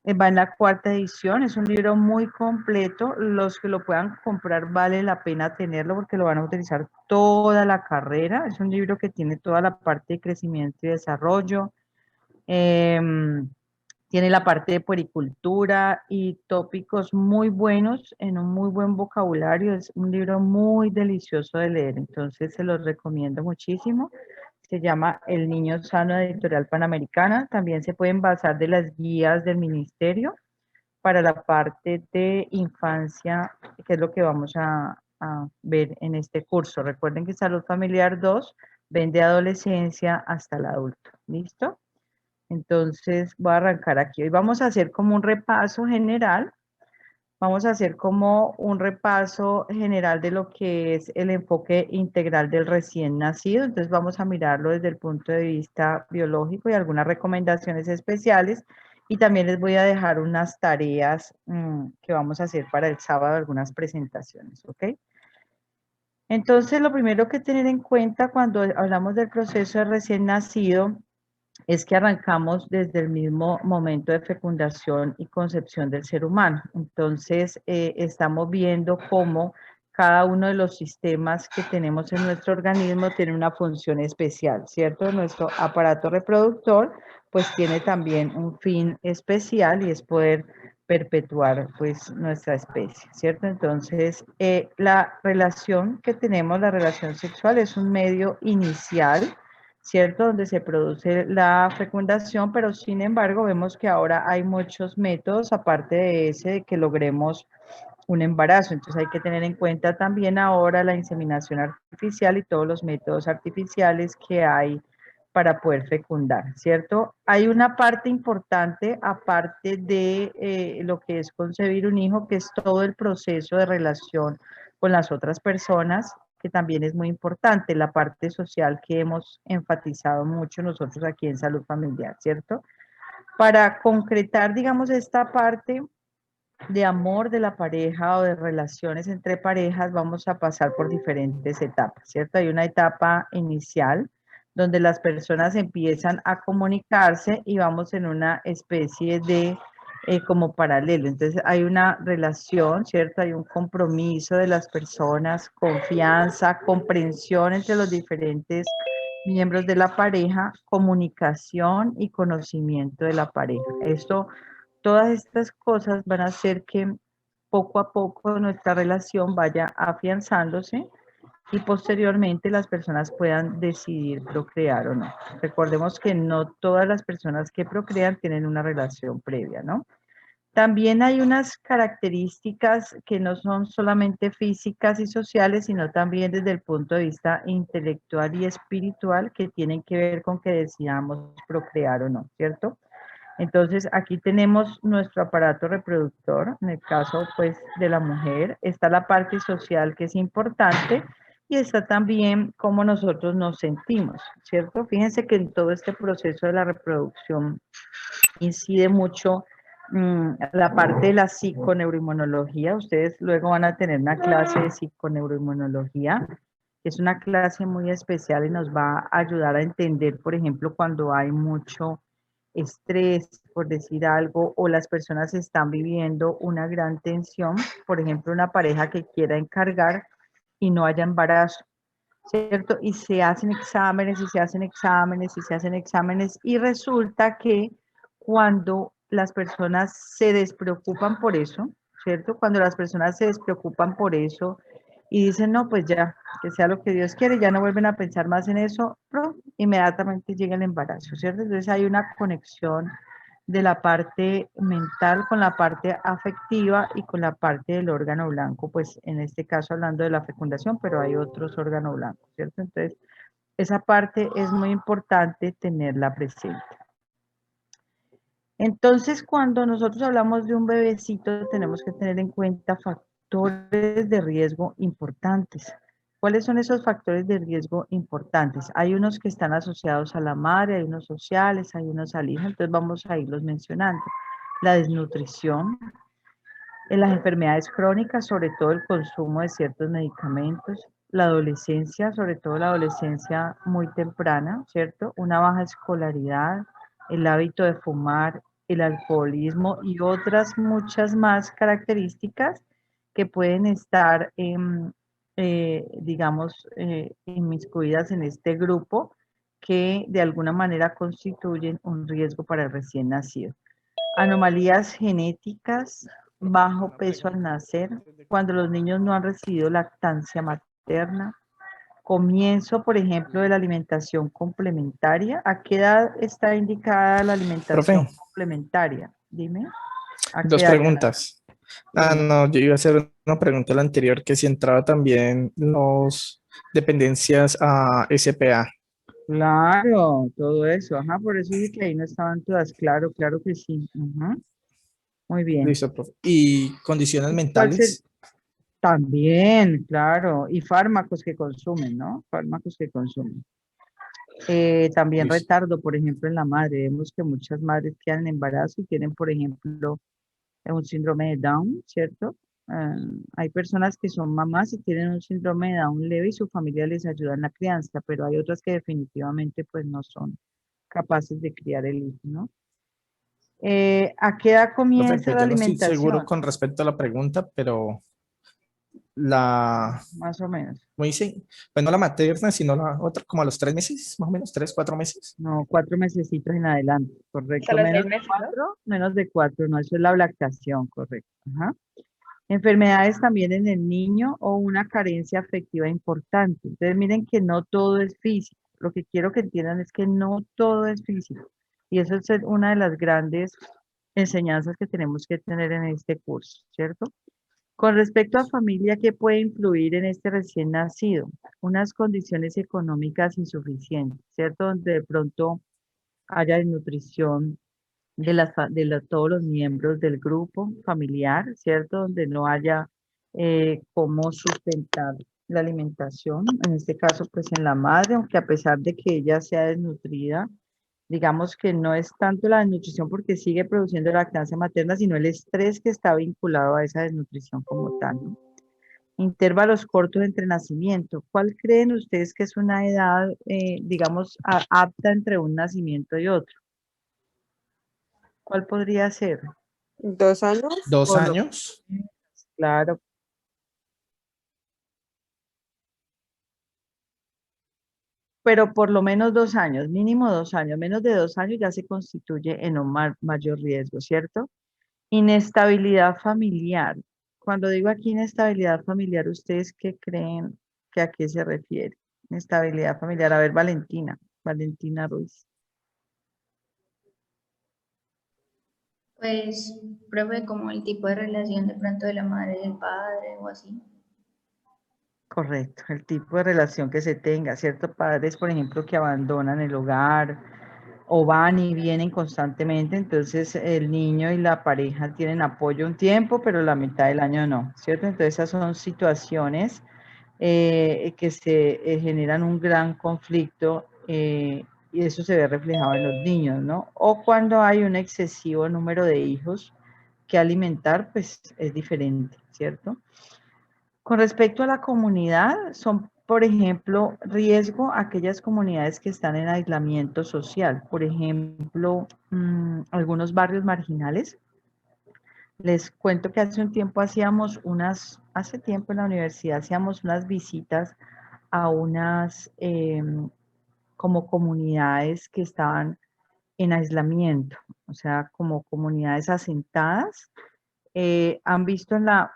Va en la cuarta edición, es un libro muy completo. Los que lo puedan comprar vale la pena tenerlo porque lo van a utilizar toda la carrera. Es un libro que tiene toda la parte de crecimiento y desarrollo. em, Tiene la parte de puericultura y tópicos muy buenos en un muy buen vocabulario. Es un libro muy delicioso de leer, entonces se los recomiendo muchísimo. Se llama El Niño Sano de Editorial Panamericana. También se pueden basar de las guías del ministerio para la parte de infancia, que es lo que vamos a ver en este curso. Recuerden que Salud Familiar 2 ven de adolescencia hasta el adulto. ¿Listo? Entonces voy a arrancar aquí. Hoy vamos a hacer como un repaso general. Vamos a hacer como un repaso general de lo que es el enfoque integral del recién nacido. Entonces vamos a mirarlo desde el punto de vista biológico y algunas recomendaciones especiales. Y también les voy a dejar unas tareas que vamos a hacer para el sábado, algunas presentaciones, ¿ok? Entonces, lo primero que tener en cuenta cuando hablamos del proceso de recién nacido es que arrancamos desde el mismo momento de fecundación y concepción del ser humano. Entonces, estamos viendo cómo cada uno de los sistemas que tenemos en nuestro organismo tiene una función especial, ¿cierto? Nuestro aparato reproductor, pues tiene también un fin especial y es poder perpetuar pues nuestra especie, ¿cierto? Entonces, la relación que tenemos, la relación sexual es un medio inicial, ¿cierto? Donde se produce la fecundación, pero sin embargo vemos que ahora hay muchos métodos, aparte de ese, de que logremos un embarazo. Entonces hay que tener en cuenta también ahora la inseminación artificial y todos los métodos artificiales que hay para poder fecundar, ¿cierto? Hay una parte importante, aparte de lo que es concebir un hijo, que es todo el proceso de relación con las otras personas, que también es muy importante, la parte social que hemos enfatizado mucho nosotros aquí en Salud Familiar, ¿cierto? Para concretar, digamos, esta parte de amor de la pareja o de relaciones entre parejas, vamos a pasar por diferentes etapas, ¿cierto? Hay una etapa inicial donde las personas empiezan a comunicarse y vamos en una especie de como paralelo. Entonces hay una relación, ¿cierto? Hay un compromiso de las personas, confianza, comprensión entre los diferentes miembros de la pareja, comunicación y conocimiento de la pareja. Esto, todas estas cosas van a hacer que poco a poco nuestra relación vaya afianzándose y posteriormente las personas puedan decidir procrear o no. Recordemos que no todas las personas que procrean tienen una relación previa, ¿no? También hay unas características que no son solamente físicas y sociales, sino también desde el punto de vista intelectual y espiritual que tienen que ver con que decidamos procrear o no, ¿cierto? Entonces, aquí tenemos nuestro aparato reproductor, en el caso pues de la mujer, está la parte social que es importante y está también cómo nosotros nos sentimos, ¿cierto? Fíjense que en todo este proceso de la reproducción incide mucho la parte de la psiconeuroinmunología. Ustedes luego van a tener una clase de psiconeuroinmunología, que es una clase muy especial y nos va a ayudar a entender, por ejemplo, cuando hay mucho estrés, por decir algo, o las personas están viviendo una gran tensión, por ejemplo, una pareja que quiera encargar y no haya embarazo, ¿cierto? Y se hacen exámenes y se hacen exámenes y se hacen exámenes y resulta que cuando las personas se despreocupan por eso, ¿cierto? Cuando las personas se despreocupan por eso y dicen, no, pues ya, que sea lo que Dios quiere, ya no vuelven a pensar más en eso, pero inmediatamente llega el embarazo, ¿cierto? Entonces hay una conexión de la parte mental con la parte afectiva y con la parte del órgano blanco, pues en este caso hablando de la fecundación, pero hay otros órganos blancos, ¿cierto? Entonces, esa parte es muy importante tenerla presente. Entonces, cuando nosotros hablamos de un bebecito, tenemos que tener en cuenta factores de riesgo importantes. ¿Cuáles son esos factores de riesgo importantes? Hay unos que están asociados a la madre, hay unos sociales, hay unos al hijo, entonces vamos a irlos mencionando. La desnutrición, en las enfermedades crónicas, sobre todo el consumo de ciertos medicamentos, la adolescencia, sobre todo la adolescencia muy temprana, ¿cierto? Una baja escolaridad, el hábito de fumar, el alcoholismo y otras muchas más características que pueden estar, digamos, inmiscuidas en este grupo que de alguna manera constituyen un riesgo para el recién nacido. Anomalías genéticas, bajo Una peso al pregunta. nacer, Antes de cuando los continuar. niños no han recibido lactancia materna, comienzo, por ejemplo, de la alimentación complementaria. ¿A qué edad está indicada la alimentación Profe, complementaria? Dime, ¿a qué dos edad, Jonathan? preguntas. Ah, Dime. no, yo iba a hacer una pregunta la anterior, que si entraba también los dependencias a SPA. Claro, todo eso. Ajá, por eso dije que ahí no estaban todas. Claro, claro que sí. Ajá, muy bien. Listo, profe. ¿Y condiciones ¿Cuál ser? mentales? También, claro. Y fármacos que consumen, ¿no? Fármacos que consumen. También Listo. retardo, por ejemplo, en la madre. Vemos que muchas madres quedan en embarazo y tienen, por ejemplo, un síndrome de Down, ¿cierto? Ah, hay personas que son mamás y tienen un síndrome de Down leve y su familia les ayuda en la crianza, pero hay otras que definitivamente pues no son capaces de criar el hijo, ¿no? ¿A qué edad Profe, comienza pues la yo no estoy seguro alimentación? con respecto a la pregunta, pero la, Más o menos. ¿cómo dice? Pues no la materna, sino la otra, como a los 3 meses, más o menos, 3, 4 meses. No, 4 mesecitos en adelante, Hasta correcto. los 6 meses, ¿no? Menos de 4, no, eso es la lactación, correcto. Ajá. Enfermedades también en el niño o una carencia afectiva importante. Entonces, miren que no todo es físico. Lo que quiero que entiendan es que no todo es físico. Y eso es una de las grandes enseñanzas que tenemos que tener en este curso, ¿cierto? Con respecto a familia, ¿qué puede influir en este recién nacido? Unas condiciones económicas insuficientes, ¿cierto? Donde de pronto haya desnutrición todos los miembros del grupo familiar, ¿cierto? Donde no haya cómo sustentar la alimentación, en este caso pues en la madre, aunque a pesar de que ella sea desnutrida, digamos que no es tanto la desnutrición porque sigue produciendo lactancia materna, sino el estrés que está vinculado a esa desnutrición como tal, ¿no? Intervalos cortos entre nacimiento. ¿Cuál creen ustedes que es una edad, digamos, apta entre un nacimiento y otro? ¿Cuál podría ser? 2 años. Dos Por lo años. menos, claro, pero por lo menos 2 años, mínimo 2 años, menos de 2 años ya se constituye en un mayor riesgo, ¿cierto? Inestabilidad familiar. Cuando digo aquí inestabilidad familiar, ¿ustedes qué creen que a qué se refiere? Inestabilidad familiar. A ver, Valentina, Valentina Ruiz. Pues, profe, como el tipo de relación de pronto de la madre y del padre o así. Correcto, el tipo de relación que se tenga, ¿cierto? Padres, por ejemplo, que abandonan el hogar o van y vienen constantemente, entonces el niño y la pareja tienen apoyo un tiempo, pero la mitad del año no, ¿cierto? Entonces esas son situaciones que se generan un gran conflicto y eso se ve reflejado en los niños, ¿no? O cuando hay un excesivo número de hijos que alimentar, pues es diferente, ¿cierto? Con respecto a la comunidad, son, por ejemplo, riesgo aquellas comunidades que están en aislamiento social. Por ejemplo, algunos barrios marginales. Les cuento que hace un tiempo hace tiempo en la universidad hacíamos unas visitas a unas como comunidades que estaban en aislamiento, o sea, como comunidades asentadas. ¿Han visto en la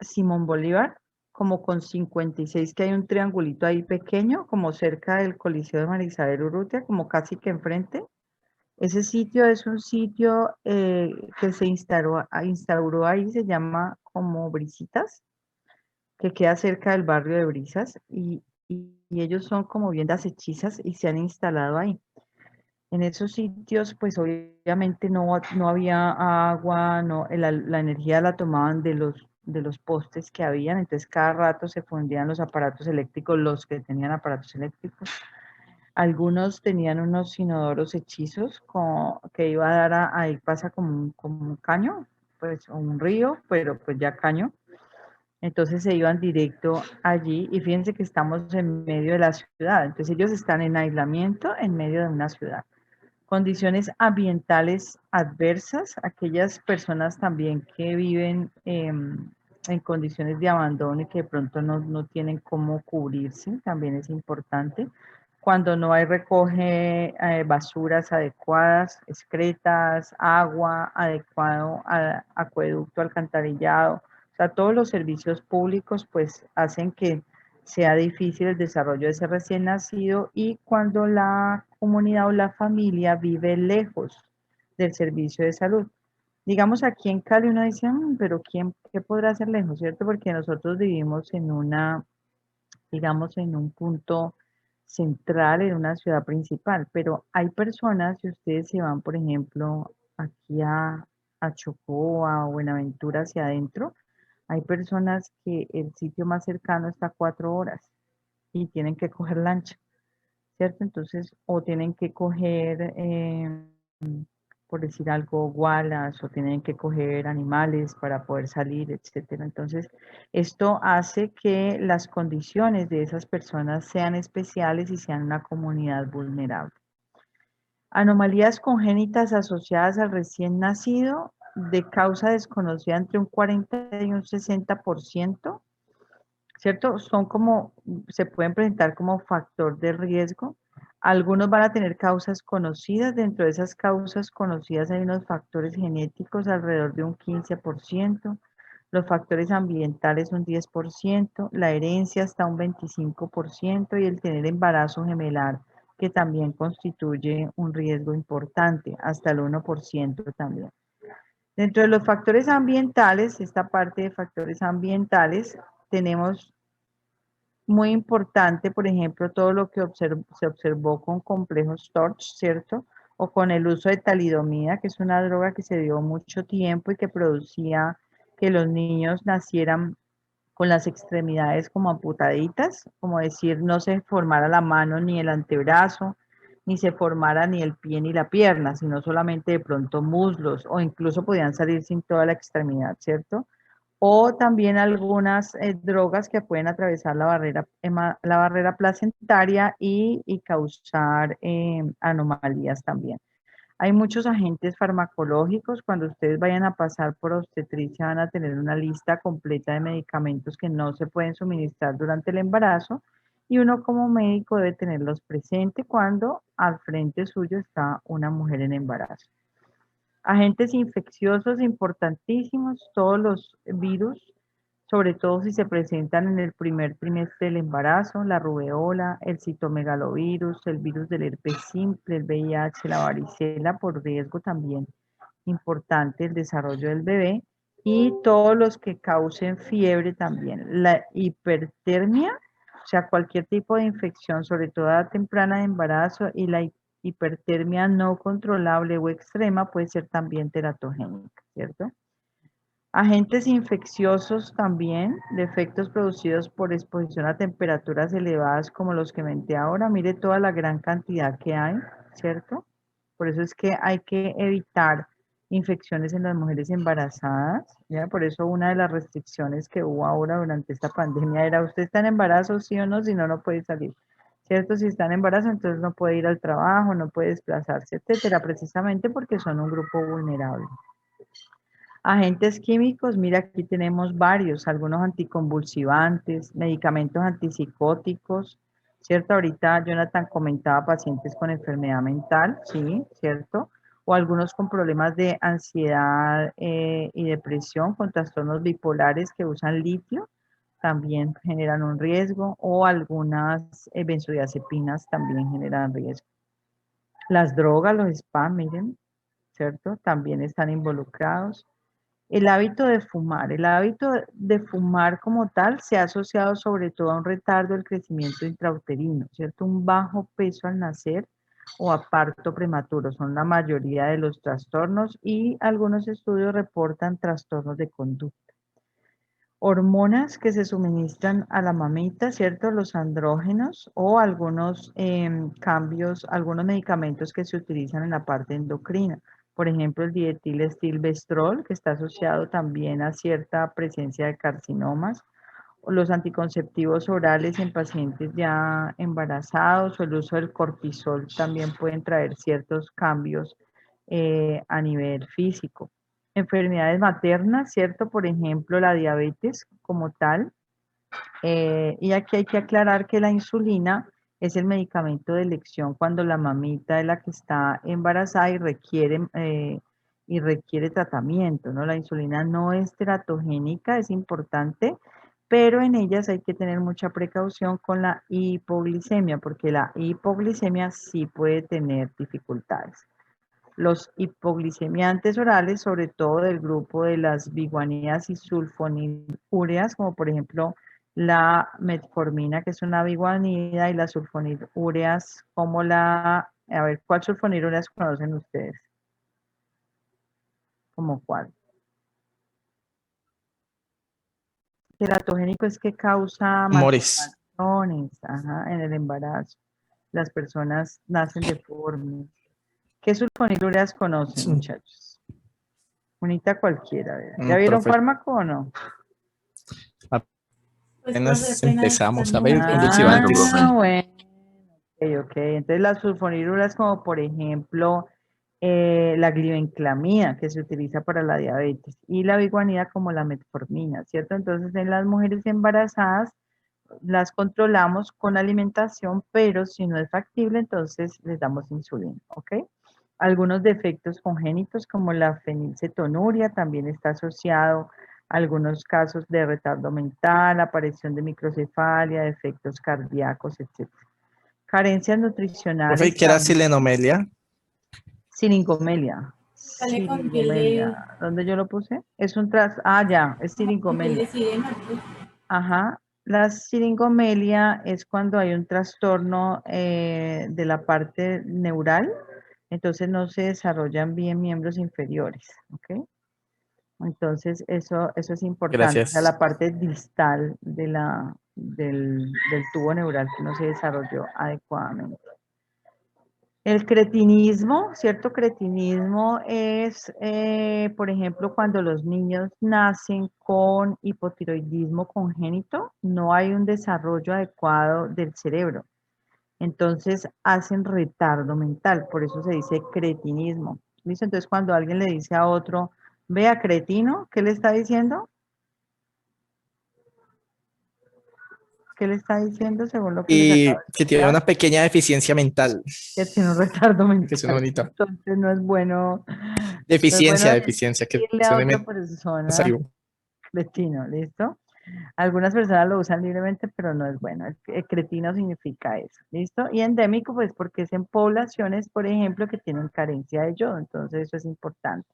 Simón Bolívar, como con 56, que hay un triangulito ahí pequeño, como cerca del Coliseo de María Isabel Urrutia, como casi que enfrente? Ese sitio es un sitio que se instauró ahí, se llama como Brisitas, que queda cerca del barrio de Brisas, y ellos son como viviendas hechizas y se han instalado ahí. En esos sitios, pues obviamente no había agua, no, la energía la tomaban de los postes que habían, entonces cada rato se fundían los aparatos eléctricos, los que tenían aparatos eléctricos. Algunos tenían unos inodoros hechizos que iba a dar ahí pasa como un caño, pues, o un río, pero pues ya caño. Entonces se iban directo allí y fíjense que estamos en medio de la ciudad, entonces ellos están en aislamiento en medio de una ciudad Condiciones ambientales adversas, aquellas personas también que viven en condiciones de abandono y que de pronto no tienen cómo cubrirse, también es importante. Cuando no hay recoge basuras adecuadas, excretas, agua adecuado, acueducto, alcantarillado, o sea, todos los servicios públicos pues hacen que sea difícil el desarrollo de ese recién nacido y cuando la comunidad o la familia vive lejos del servicio de salud. Digamos aquí en Cali uno dice, pero ¿qué podrá hacer lejos, cierto? Porque nosotros vivimos en digamos, en un punto central, en una ciudad principal, pero hay personas, si ustedes se van, por ejemplo, aquí a Chocó, a Buenaventura, hacia adentro, hay personas que el sitio más cercano está a 4 horas y tienen que coger lancha, ¿cierto? Entonces, o tienen que coger, por decir algo, gualas, o tienen que coger animales para poder salir, etcétera. Entonces, esto hace que las condiciones de esas personas sean especiales y sean una comunidad vulnerable. Anomalías congénitas asociadas al recién nacido de causa desconocida entre un 40 y un 60%, ¿cierto? Son como, se pueden presentar como factor de riesgo. Algunos van a tener causas conocidas. Dentro de esas causas conocidas hay unos factores genéticos alrededor de un 15%, los factores ambientales un 10%, la herencia hasta un 25% y el tener embarazo gemelar, que también constituye un riesgo importante, hasta el 1% también. Dentro de los factores ambientales, esta parte de factores ambientales, tenemos muy importante, por ejemplo, todo lo que se observó con complejos TORCH, ¿cierto? O con el uso de talidomida, que es una droga que se dio mucho tiempo y que producía que los niños nacieran con las extremidades como amputaditas, como decir, no se formara la mano ni el antebrazo, ni se formara ni el pie ni la pierna, sino solamente de pronto muslos, o incluso podían salir sin toda la extremidad, ¿cierto? O también algunas drogas que pueden atravesar la barrera placentaria y causar anomalías también. Hay muchos agentes farmacológicos. Cuando ustedes vayan a pasar por obstetricia van a tener una lista completa de medicamentos que no se pueden suministrar durante el embarazo y uno como médico debe tenerlos presentes cuando al frente suyo está una mujer en embarazo. Agentes infecciosos importantísimos, todos los virus, sobre todo si se presentan en el primer trimestre del embarazo, la rubeola, el citomegalovirus, el virus del herpes simple, el VIH, la varicela, por riesgo también importante el desarrollo del bebé, y todos los que causen fiebre también. La hipertermia, o sea, cualquier tipo de infección, sobre todo a temprana de embarazo, y la hipertermia no controlable o extrema puede ser también teratogénica, ¿cierto? Agentes infecciosos también, defectos producidos por exposición a temperaturas elevadas como los que menté ahora. Mire toda la gran cantidad que hay, ¿cierto? Por eso es que hay que evitar infecciones en las mujeres embarazadas, ¿ya? Por eso una de las restricciones que hubo ahora durante esta pandemia era, ¿usted está en embarazo, sí o no? Si no, no puede salir, ¿cierto? Si está en embarazo, entonces no puede ir al trabajo, no puede desplazarse, etcétera, precisamente porque son un grupo vulnerable. Agentes químicos, mira, aquí tenemos varios, algunos anticonvulsivantes, medicamentos antipsicóticos, ¿cierto? Ahorita Jonathan comentaba pacientes con enfermedad mental, sí, ¿cierto? O algunos con problemas de ansiedad y depresión, con trastornos bipolares que usan litio, también generan un riesgo, o algunas benzodiazepinas también generan riesgo. Las drogas, los spa, miren, ¿cierto? También están involucrados. El hábito de fumar. El hábito de fumar como tal se ha asociado sobre todo a un retardo del crecimiento intrauterino, ¿cierto? Un bajo peso al nacer o a parto prematuro son la mayoría de los trastornos y algunos estudios reportan trastornos de conducta. Hormonas que se suministran a la mamita, ¿cierto? Los andrógenos o algunos cambios, algunos medicamentos que se utilizan en la parte endocrina. Por ejemplo, el dietilestilbestrol, que está asociado también a cierta presencia de carcinomas, los anticonceptivos orales en pacientes ya embarazados o el uso del cortisol también pueden traer ciertos cambios a nivel físico. Enfermedades maternas, ¿cierto? Por ejemplo, la diabetes como tal. Y aquí hay que aclarar que la insulina es el medicamento de elección cuando la mamita es la que está embarazada y requiere tratamiento, ¿no? La insulina no es teratogénica, es importante, pero en ellas hay que tener mucha precaución con la hipoglicemia, porque la hipoglicemia sí puede tener dificultades. Los hipoglicemiantes orales, sobre todo del grupo de las biguanidas y sulfonilureas, como por ejemplo la metformina, que es una biguanida, y las sulfonilureas, como a ver, ¿cuál sulfonilureas conocen ustedes? ¿Cómo cuál? Teratogénico es que causa Mores. malformaciones, ajá, en el embarazo. Las personas nacen deformes. ¿Qué sulfonilureas conocen, Sí. muchachos? Unita cualquiera. ¿Ya vieron Profe, fármaco o no? apenas empezamos a ver Ah, convulsivantes. bueno. Ok. Entonces las sulfonilureas como por ejemplo la glibenclamida que se utiliza para la diabetes y la biguanida como la metformina, ¿cierto? Entonces en las mujeres embarazadas las controlamos con alimentación, pero si no es factible, entonces les damos insulina, ¿ok? Algunos defectos congénitos como la fenilcetonuria también está asociado a algunos casos de retardo mental, aparición de microcefalia, defectos cardíacos, etc. Carencias Profe, nutricionales ¿qué era también. silenomelia? Siringomelia. Sale con piel de, Siringomelia. ¿Dónde yo lo puse? Es un tras... Ah, ya, es con piel de siringomelia. sirena. Pues. Ajá. La siringomelia es cuando hay un trastorno de la parte neural, entonces no se desarrollan bien miembros inferiores, ¿ok? Entonces eso es importante, o sea, Gracias. la parte distal del tubo neural que no se desarrolló adecuadamente. El cretinismo, ¿cierto? Cretinismo es, por ejemplo, cuando los niños nacen con hipotiroidismo congénito, no hay un desarrollo adecuado del cerebro. Entonces hacen retardo mental, por eso se dice cretinismo. ¿Listo? Entonces cuando alguien le dice a otro, vea cretino, ¿qué le está diciendo? ¿Qué le está diciendo según lo que les acabo Y de que tiene explicar? una pequeña deficiencia mental, Que tiene un retardo que suena mental. bonito. Entonces no es bueno Deficiencia, que decirle a suene otra menos persona agresivo. cretino, ¿listo? Algunas personas lo usan libremente, pero no es bueno. El cretino significa eso, ¿listo? Y endémico, pues porque es en poblaciones, por ejemplo, que tienen carencia de yodo, entonces eso es importante.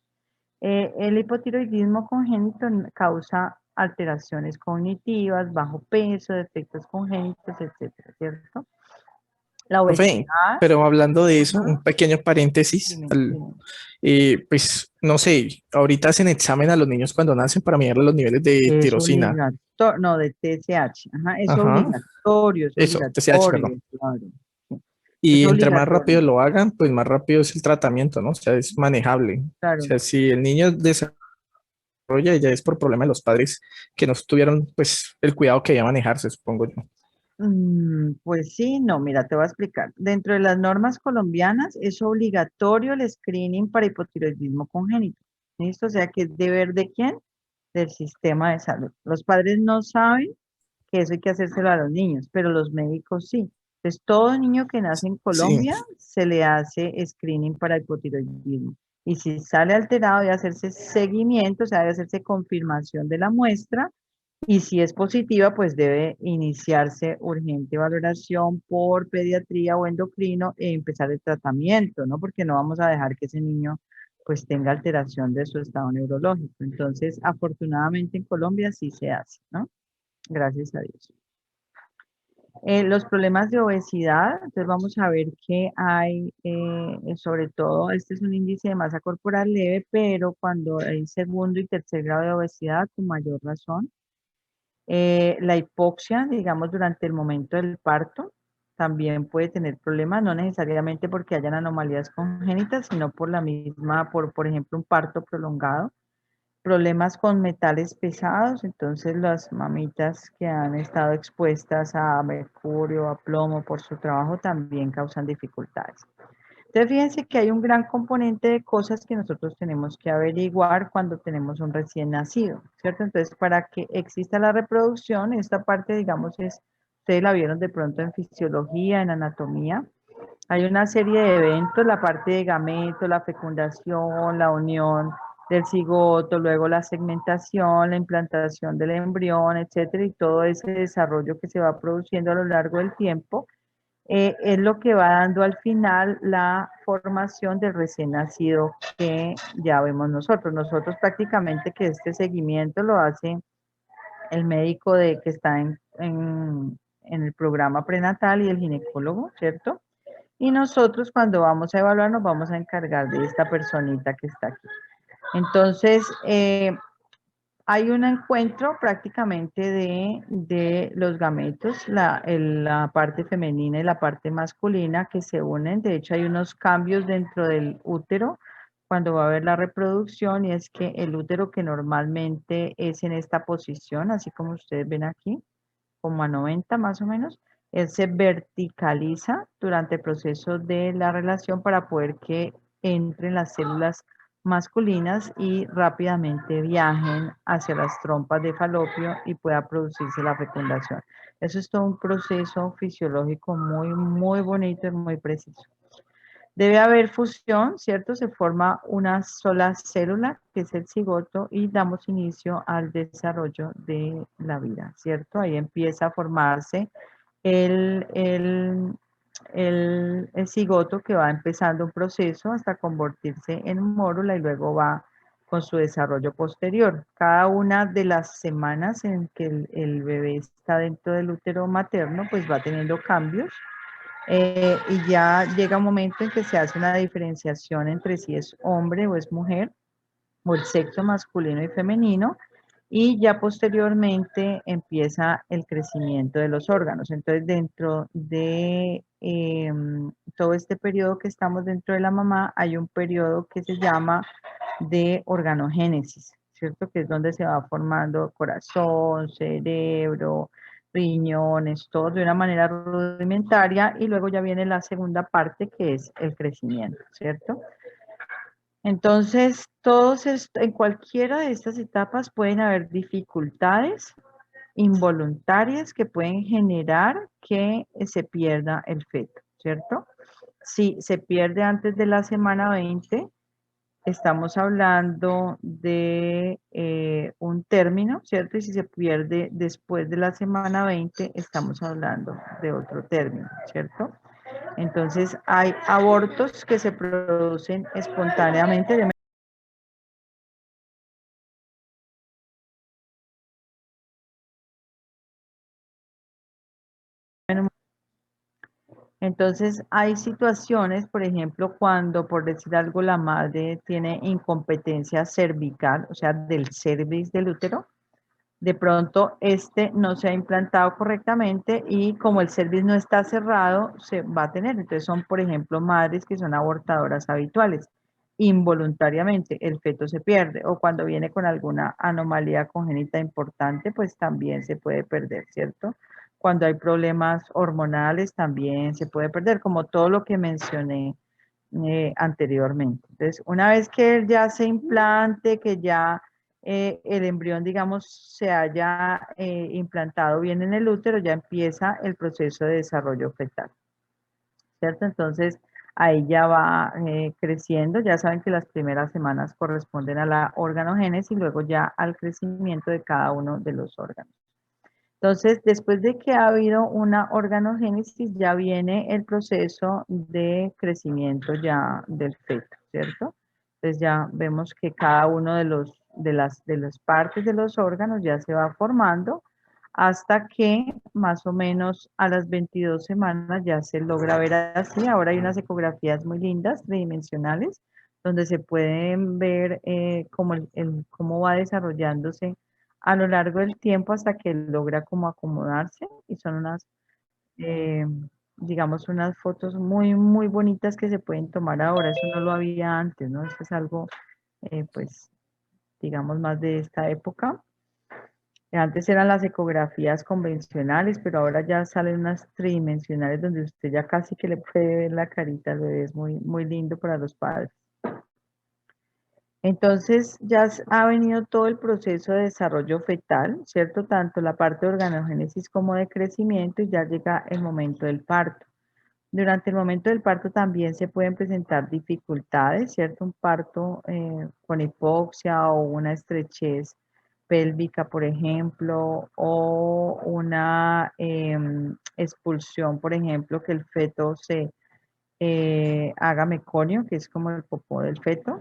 El hipotiroidismo congénito causa alteraciones cognitivas, bajo peso, defectos congénitos, etcétera, ¿cierto? La Profe, obesidad, pero hablando de eso, un ajá, pequeño paréntesis. dime, dime. Pues no sé, ahorita hacen examen a los niños cuando nacen para medir los niveles de Es tirosina. obligatorio, no, de TSH, ajá, Ajá, es eso, TSH, perdón. obligatorio, claro, sí, es Y entre más obligatorio, rápido lo hagan, pues más rápido es el tratamiento, ¿no? O sea, es manejable. O claro. sea, si el niño desarrolla, ya es por problema de los padres que no tuvieron, pues, el cuidado que debía manejarse, supongo yo. Pues sí, no, mira, te voy a explicar. Dentro de las normas colombianas es obligatorio el screening para hipotiroidismo congénito. ¿Listo? O sea, que es deber de quién? Del sistema de salud. Los padres no saben que eso hay que hacérselo a los niños, pero los médicos sí. Entonces, todo niño que nace en Sí, Colombia se le hace screening para hipotiroidismo. Y si sale alterado, debe hacerse seguimiento, o sea, debe hacerse confirmación de la muestra. Y si es positiva, pues debe iniciarse urgente valoración por pediatría o endocrino e empezar el tratamiento, ¿no? Porque no vamos a dejar que ese niño pues tenga alteración de su estado neurológico. Entonces, afortunadamente en Colombia sí se hace, ¿no? Gracias a Dios. Los problemas de obesidad, entonces vamos a ver qué hay, sobre todo, este es un índice de masa corporal leve, pero cuando hay segundo y tercer grado de obesidad, con mayor razón. La hipoxia, digamos, durante el momento del parto, también puede tener problemas, no necesariamente porque hayan anomalías congénitas, sino por la misma, por ejemplo, un parto prolongado. problemas con metales pesados, entonces las mamitas que han estado expuestas a mercurio, a plomo por su trabajo también causan dificultades. Entonces fíjense que hay un gran componente de cosas que nosotros tenemos que averiguar cuando tenemos un recién nacido, ¿cierto? Entonces para que exista la reproducción, esta parte digamos ustedes la vieron de pronto en fisiología, en anatomía, hay una serie de eventos, la parte de gameto, la fecundación, la unión del cigoto, luego la segmentación, la implantación del embrión, etcétera, y todo ese desarrollo que se va produciendo a lo largo del tiempo, es lo que va dando al final la formación del recién nacido que ya vemos nosotros. Nosotros prácticamente que este seguimiento lo hace el médico que está en el programa prenatal y el ginecólogo, ¿cierto? Y nosotros cuando vamos a evaluar nos vamos a encargar de esta personita que está aquí. Entonces, hay un encuentro prácticamente de los gametos, la parte femenina y la parte masculina que se unen. De hecho, hay unos cambios dentro del útero cuando va a haber la reproducción y es que el útero que normalmente es en esta posición, así como ustedes ven aquí, como a 90 más o menos, él se verticaliza durante el proceso de la relación para poder que entren las células masculinas y rápidamente viajen hacia las trompas de falopio y pueda producirse la fecundación. Eso es todo un proceso fisiológico muy, muy bonito y muy preciso. Debe haber fusión, ¿cierto? Se forma una sola célula, que es el cigoto, y damos inicio al desarrollo de la vida, ¿cierto? Ahí empieza a formarse el, el, el cigoto que va empezando un proceso hasta convertirse en mórula y luego va con su desarrollo posterior. Cada una de las semanas en que el bebé está dentro del útero materno, pues va teniendo cambios y ya llega un momento en que se hace una diferenciación entre si es hombre o es mujer, o el sexo masculino y femenino, y ya posteriormente empieza el crecimiento de los órganos. Entonces, dentro de todo este periodo que estamos dentro de la mamá, hay un periodo que se llama de organogénesis, ¿cierto? Que es donde se va formando corazón, cerebro, riñones, todo de una manera rudimentaria, y luego ya viene la segunda parte que es el crecimiento, ¿cierto? Entonces, en cualquiera de estas etapas pueden haber dificultades involuntarias que pueden generar que se pierda el feto, ¿cierto? Si se pierde antes de la semana 20, estamos hablando de un término, ¿cierto? Y si se pierde después de la semana 20, estamos hablando de otro término, ¿cierto? Entonces, hay abortos que se producen espontáneamente de Entonces, hay situaciones, por ejemplo, cuando, por decir algo, la madre tiene incompetencia cervical, o sea, del cervix del útero, de pronto este no se ha implantado correctamente y como el cervix no está cerrado, se va a tener. Entonces, son, por ejemplo, madres que son abortadoras habituales. Involuntariamente, el feto se pierde, o cuando viene con alguna anomalía congénita importante, pues también se puede perder, ¿cierto? Cuando hay problemas hormonales también se puede perder, como todo lo que mencioné anteriormente. Entonces, una vez que él ya se implante, que ya el embrión, digamos, se haya implantado bien en el útero, ya empieza el proceso de desarrollo fetal, ¿cierto? Entonces, ahí ya va creciendo. Ya saben que las primeras semanas corresponden a la organogénesis y luego ya al crecimiento de cada uno de los órganos. Entonces, después de que ha habido una organogénesis, ya viene el proceso de crecimiento ya del feto, ¿cierto? Entonces ya vemos que cada uno de las partes de los órganos ya se va formando hasta que más o menos a las 22 semanas ya se logra ver así. Ahora hay unas ecografías muy lindas, tridimensionales, donde se pueden ver cómo va desarrollándose a lo largo del tiempo hasta que logra como acomodarse y son eh, digamos, unas fotos muy, muy bonitas que se pueden tomar ahora. Eso no lo había antes, ¿no? Esto es algo, pues, digamos, más de esta época. Antes eran las ecografías convencionales, pero ahora ya salen unas tridimensionales donde usted ya casi que le puede ver la carita al bebé. Es muy, muy lindo para los padres. Entonces ya ha venido todo el proceso de desarrollo fetal, ¿cierto? Tanto la parte de organogénesis como de crecimiento, y ya llega el momento del parto. Durante el momento del parto también se pueden presentar dificultades, ¿cierto? Un parto con hipoxia o una estrechez pélvica, por ejemplo, o una expulsión, por ejemplo, que el feto se haga meconio, que es como el popó del feto,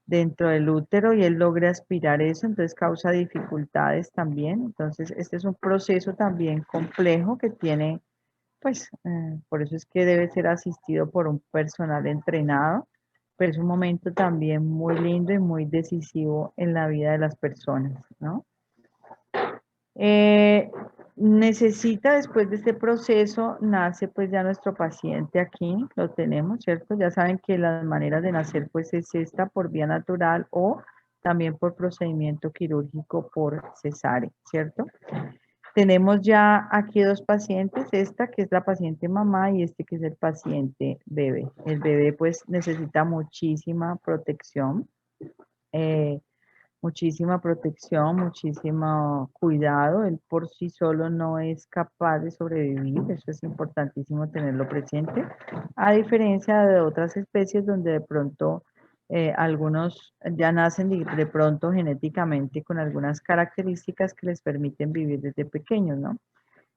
dentro del útero, y él logre aspirar eso, entonces causa dificultades también. Entonces, este es un proceso también complejo que tiene, pues, por eso es que debe ser asistido por un personal entrenado, pero es un momento también muy lindo y muy decisivo en la vida de las personas, ¿no? Necesita, después de este proceso, nace pues ya nuestro paciente aquí, lo tenemos, ¿cierto? Ya saben que las maneras de nacer pues es esta, por vía natural o también por procedimiento quirúrgico por cesárea, ¿cierto? Tenemos ya aquí dos pacientes, esta que es la paciente mamá y este que es el paciente bebé. El bebé pues necesita muchísima protección, muchísimo cuidado. Él por sí solo no es capaz de sobrevivir, eso es importantísimo tenerlo presente, a diferencia de otras especies donde de pronto algunos ya nacen de pronto genéticamente con algunas características que les permiten vivir desde pequeños, ¿no?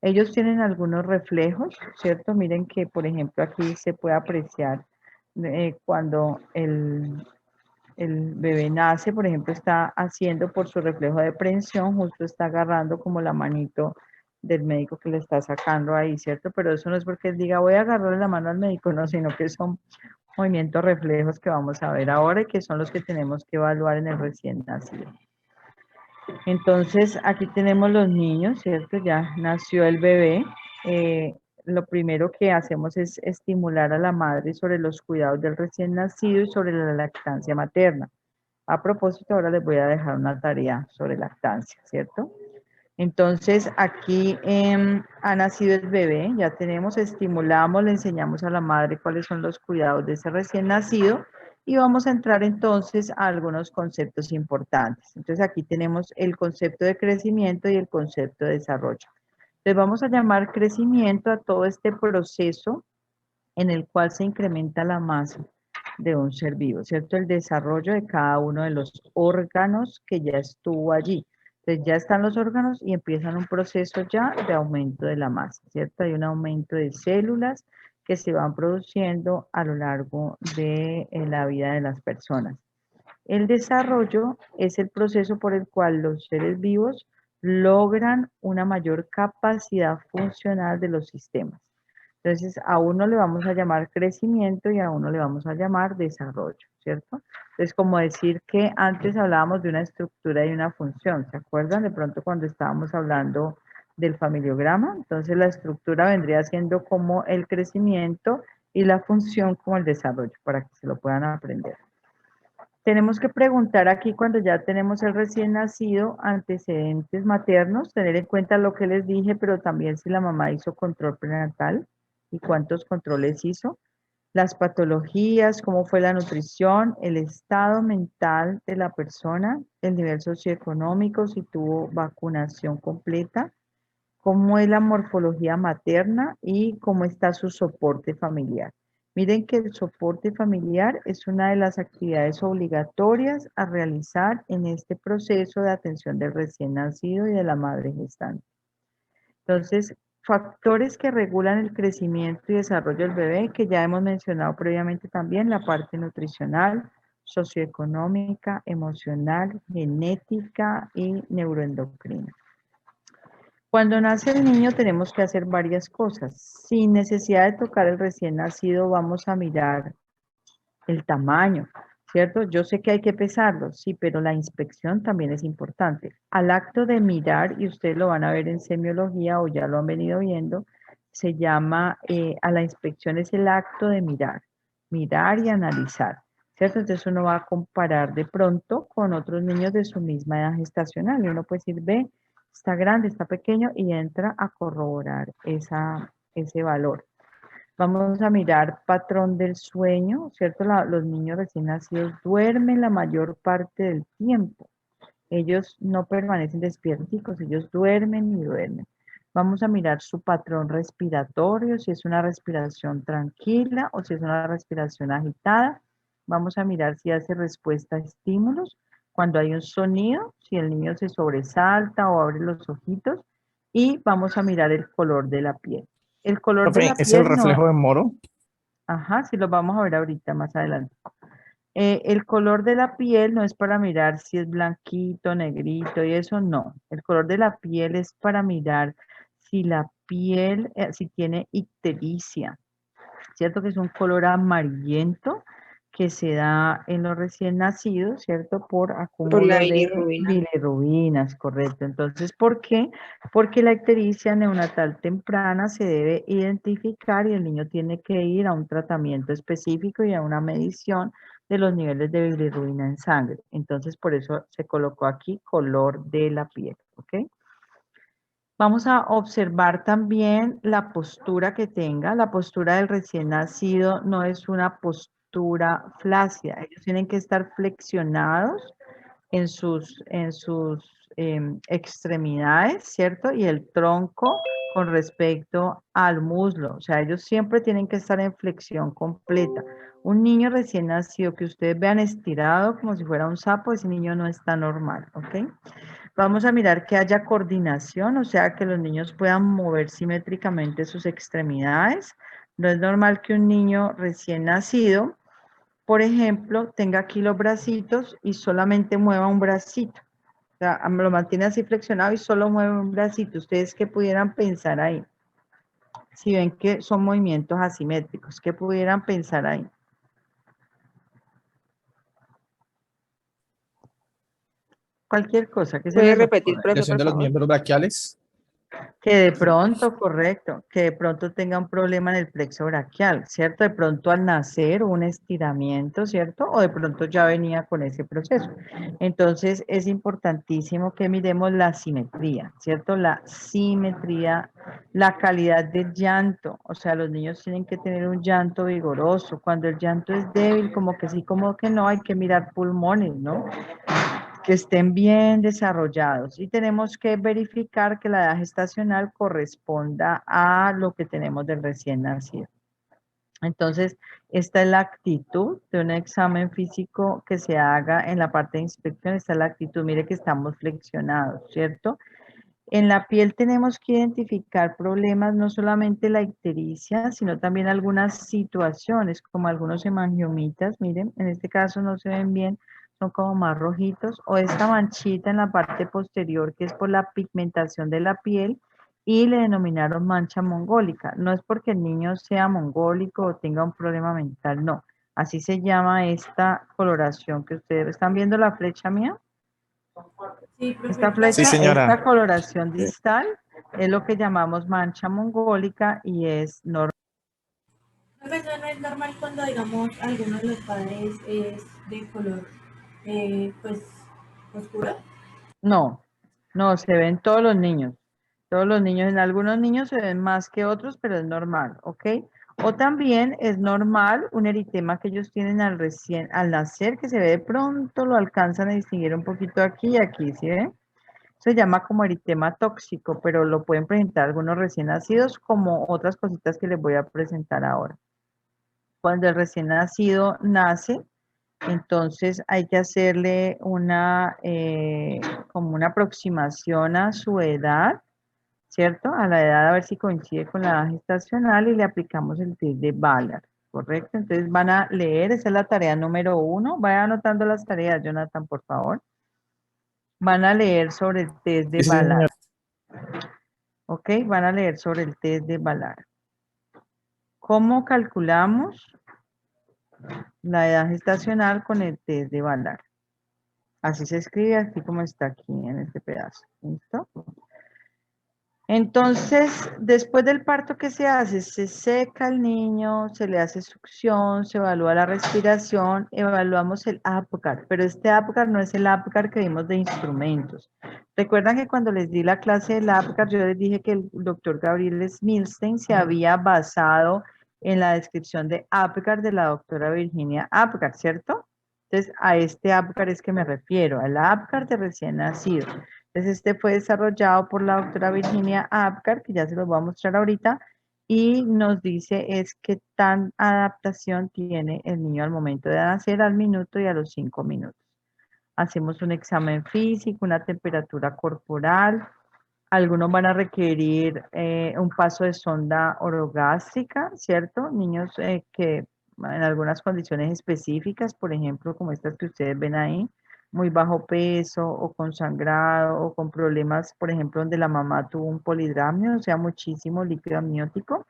Ellos tienen algunos reflejos, ¿cierto? Miren que, por ejemplo, aquí se puede apreciar cuando el bebé nace, por ejemplo, está haciendo por su reflejo de prensión, justo está agarrando como la manito del médico que le está sacando ahí, ¿cierto? Pero eso no es porque él diga, voy a agarrarle la mano al médico, no, sino que son movimientos reflejos que vamos a ver ahora y que son los que tenemos que evaluar en el recién nacido. Entonces, aquí tenemos los niños, ¿cierto? Ya nació el bebé. Lo primero que hacemos es estimular a la madre sobre los cuidados del recién nacido y sobre la lactancia materna. A propósito, ahora les voy a dejar una tarea sobre lactancia, ¿cierto? Entonces, aquí ha nacido el bebé, ya tenemos, estimulamos, le enseñamos a la madre cuáles son los cuidados de ese recién nacido y vamos a entrar entonces a algunos conceptos importantes. Entonces, aquí tenemos el concepto de crecimiento y el concepto de desarrollo. Entonces, vamos a llamar crecimiento a todo este proceso en el cual se incrementa la masa de un ser vivo, ¿cierto? El desarrollo de cada uno de los órganos que ya estuvo allí. Entonces ya están los órganos y empiezan un proceso ya de aumento de la masa, ¿cierto? Hay un aumento de células que se van produciendo a lo largo de la vida de las personas. El desarrollo es el proceso por el cual los seres vivos logran una mayor capacidad funcional de los sistemas. Entonces, a uno le vamos a llamar crecimiento y a uno le vamos a llamar desarrollo, ¿cierto? Es como decir que antes hablábamos de una estructura y una función, ¿se acuerdan? De pronto cuando estábamos hablando del familiograma, entonces la estructura vendría siendo como el crecimiento y la función como el desarrollo, para que se lo puedan aprender. Tenemos que preguntar aquí cuando ya tenemos el recién nacido, antecedentes maternos, tener en cuenta lo que les dije, pero también si la mamá hizo control prenatal y cuántos controles hizo, las patologías, cómo fue la nutrición, el estado mental de la persona, el nivel socioeconómico, si tuvo vacunación completa, cómo es la morfología materna y cómo está su soporte familiar. Miren que el soporte familiar es una de las actividades obligatorias a realizar en este proceso de atención del recién nacido y de la madre gestante. Entonces, factores que regulan el crecimiento y desarrollo del bebé, que ya hemos mencionado previamente también, la parte nutricional, socioeconómica, emocional, genética y neuroendocrina. Cuando nace el niño tenemos que hacer varias cosas. Sin necesidad de tocar el recién nacido, vamos a mirar el tamaño, ¿cierto? Yo sé que hay que pesarlo, sí, pero la inspección también es importante. Al acto de mirar, y ustedes lo van a ver en semiología o ya lo han venido viendo, se llama, a la inspección es el acto de mirar y analizar. ¿cierto? Entonces uno va a comparar de pronto con otros niños de su misma edad gestacional y uno puede decir, ve, está grande, está pequeño y entra a corroborar ese valor. Vamos a mirar patrón del sueño, ¿cierto? Los niños recién nacidos duermen la mayor parte del tiempo. Ellos no permanecen despiertos, ellos duermen y duermen. Vamos a mirar su patrón respiratorio, si es una respiración tranquila o si es una respiración agitada. Vamos a mirar si hace respuesta a estímulos. Cuando hay un sonido, si el niño se sobresalta o abre los ojitos. Y vamos a mirar el color de la piel. El color de Profe, la ¿es el piel no... reflejo de Moro? Ajá, sí lo vamos a ver ahorita más adelante. El color de la piel no es para mirar si es blanquito, negrito y eso no. El color de la piel es para mirar si la piel, si tiene ictericia. ¿Cierto? Que es un color amarillento que se da en los recién nacidos, ¿cierto? Por Por la acúmulo de bilirrubina. bilirrubinas, correcto. Entonces, ¿por qué? Porque la ictericia neonatal temprana se debe identificar y el niño tiene que ir a un tratamiento específico y a una medición de los niveles de bilirrubina en sangre. Entonces, por eso se colocó aquí color de la piel, ¿ok? Vamos a observar también la postura que tenga. La postura del recién nacido no es una postura flácida. Ellos tienen que estar flexionados en sus extremidades, ¿cierto? Y el tronco con respecto al muslo. O sea, ellos siempre tienen que estar en flexión completa. Un niño recién nacido que ustedes vean estirado como si fuera un sapo, ese niño no está normal, ¿ok? Vamos a mirar que haya coordinación, o sea, que los niños puedan mover simétricamente sus extremidades. No es normal que un niño recién nacido, por ejemplo, tenga aquí los bracitos y solamente mueva un bracito. O sea, lo mantiene así flexionado y solo mueve un bracito. ¿Ustedes qué pudieran pensar ahí? Si ven que son movimientos asimétricos, ¿qué pudieran pensar ahí? Cualquier cosa que se ¿Puede les repetir, ocurra. profe, Lesión por de los favor? miembros braquiales. Que de pronto, correcto, que de pronto tenga un problema en el plexo braquial, ¿cierto? De pronto al nacer un estiramiento, ¿cierto? O de pronto ya venía con ese proceso. Entonces es importantísimo que miremos la simetría, ¿cierto? La simetría, la calidad del llanto, o sea, los niños tienen que tener un llanto vigoroso. Cuando el llanto es débil, como que sí, como que no, hay que mirar pulmones, ¿no? Que estén bien desarrollados y tenemos que verificar que la edad gestacional corresponda a lo que tenemos del recién nacido. Entonces, esta es la actitud de un examen físico que se haga en la parte de inspección, esta es la actitud, mire que estamos flexionados, ¿cierto? En la piel tenemos que identificar problemas, no solamente la ictericia, sino también algunas situaciones, como algunos hemangiomitas, miren, en este caso no se ven bien, son como más rojitos, o esta manchita en la parte posterior, que es por la pigmentación de la piel, y le denominaron mancha mongólica. No es porque el niño sea mongólico o tenga un problema mental, no. Así se llama esta coloración que ustedes están viendo la flecha mía. Sí, profe, Esta Sí, flecha, señora. esta coloración distal es lo que llamamos mancha mongólica y es normal. profe, eso no es normal cuando, digamos, alguno de los padres es de color, pues, oscuro. No, no, se ven todos los niños. Todos los niños, en algunos niños se ven más que otros, pero es normal, ¿ok? O también es normal un eritema que ellos tienen al nacer, que se ve de pronto, lo alcanzan a distinguir un poquito aquí y aquí, ¿sí ven? Se llama como eritema tóxico, pero lo pueden presentar algunos recién nacidos como otras cositas que les voy a presentar ahora. Cuando el recién nacido nace, entonces hay que hacerle como una aproximación a su edad, ¿cierto? A la edad a ver si coincide con la edad gestacional y le aplicamos el test de Ballard, ¿correcto? Entonces van a leer, esa es la tarea número 1. Vaya anotando las tareas, Jonathan, por favor. Van a leer sobre el test de Sí, Ballard, señora. ¿ok? Van a leer sobre el test de Ballard. ¿Cómo calculamos la edad gestacional con el test de Ballard? Así se escribe, así como está aquí en este pedazo. ¿Listo? Entonces, después del parto, ¿qué se hace? Se seca el niño, se le hace succión, se evalúa la respiración, evaluamos el APGAR, pero este APGAR no es el APGAR que vimos de instrumentos. Recuerdan que cuando les di la clase del APGAR, yo les dije que el doctor Gabriel Smilstein se había basado en la descripción de APGAR de la doctora Virginia Apgar, ¿cierto? Entonces, a este APGAR es que me refiero, al APGAR de recién nacido. Entonces, este fue desarrollado por la doctora Virginia Apgar, que ya se los voy a mostrar ahorita, y nos dice es qué tan adaptación tiene el niño al momento de nacer, al minuto y a los 5 minutos. Hacemos un examen físico, una temperatura corporal, algunos van a requerir un paso de sonda orogástrica, ¿cierto? Niños que en algunas condiciones específicas, por ejemplo, como estas que ustedes ven ahí, muy bajo peso o con sangrado o con problemas, por ejemplo, donde la mamá tuvo un polidramio, o sea, muchísimo líquido amniótico.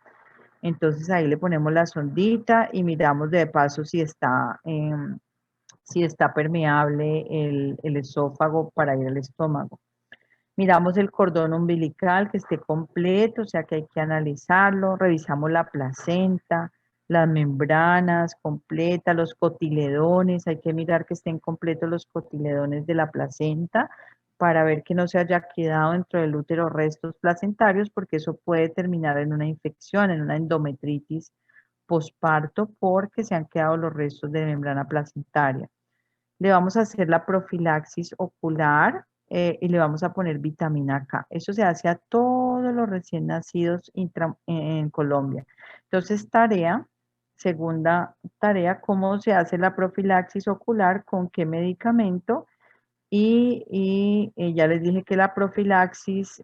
Entonces ahí le ponemos la sondita y miramos de paso si está permeable el esófago para ir al estómago. Miramos el cordón umbilical que esté completo, o sea que hay que analizarlo. Revisamos la placenta, las membranas completas, los cotiledones. Hay que mirar que estén completos los cotiledones de la placenta para ver que no se haya quedado dentro del útero restos placentarios, porque eso puede terminar en una infección, en una endometritis posparto, porque se han quedado los restos de membrana placentaria. Le vamos a hacer la profilaxis ocular y le vamos a poner vitamina K. Eso se hace a todos los recién nacidos en Colombia. Entonces, segunda tarea, ¿cómo se hace la profilaxis ocular? ¿Con qué medicamento? Y ya les dije que la profilaxis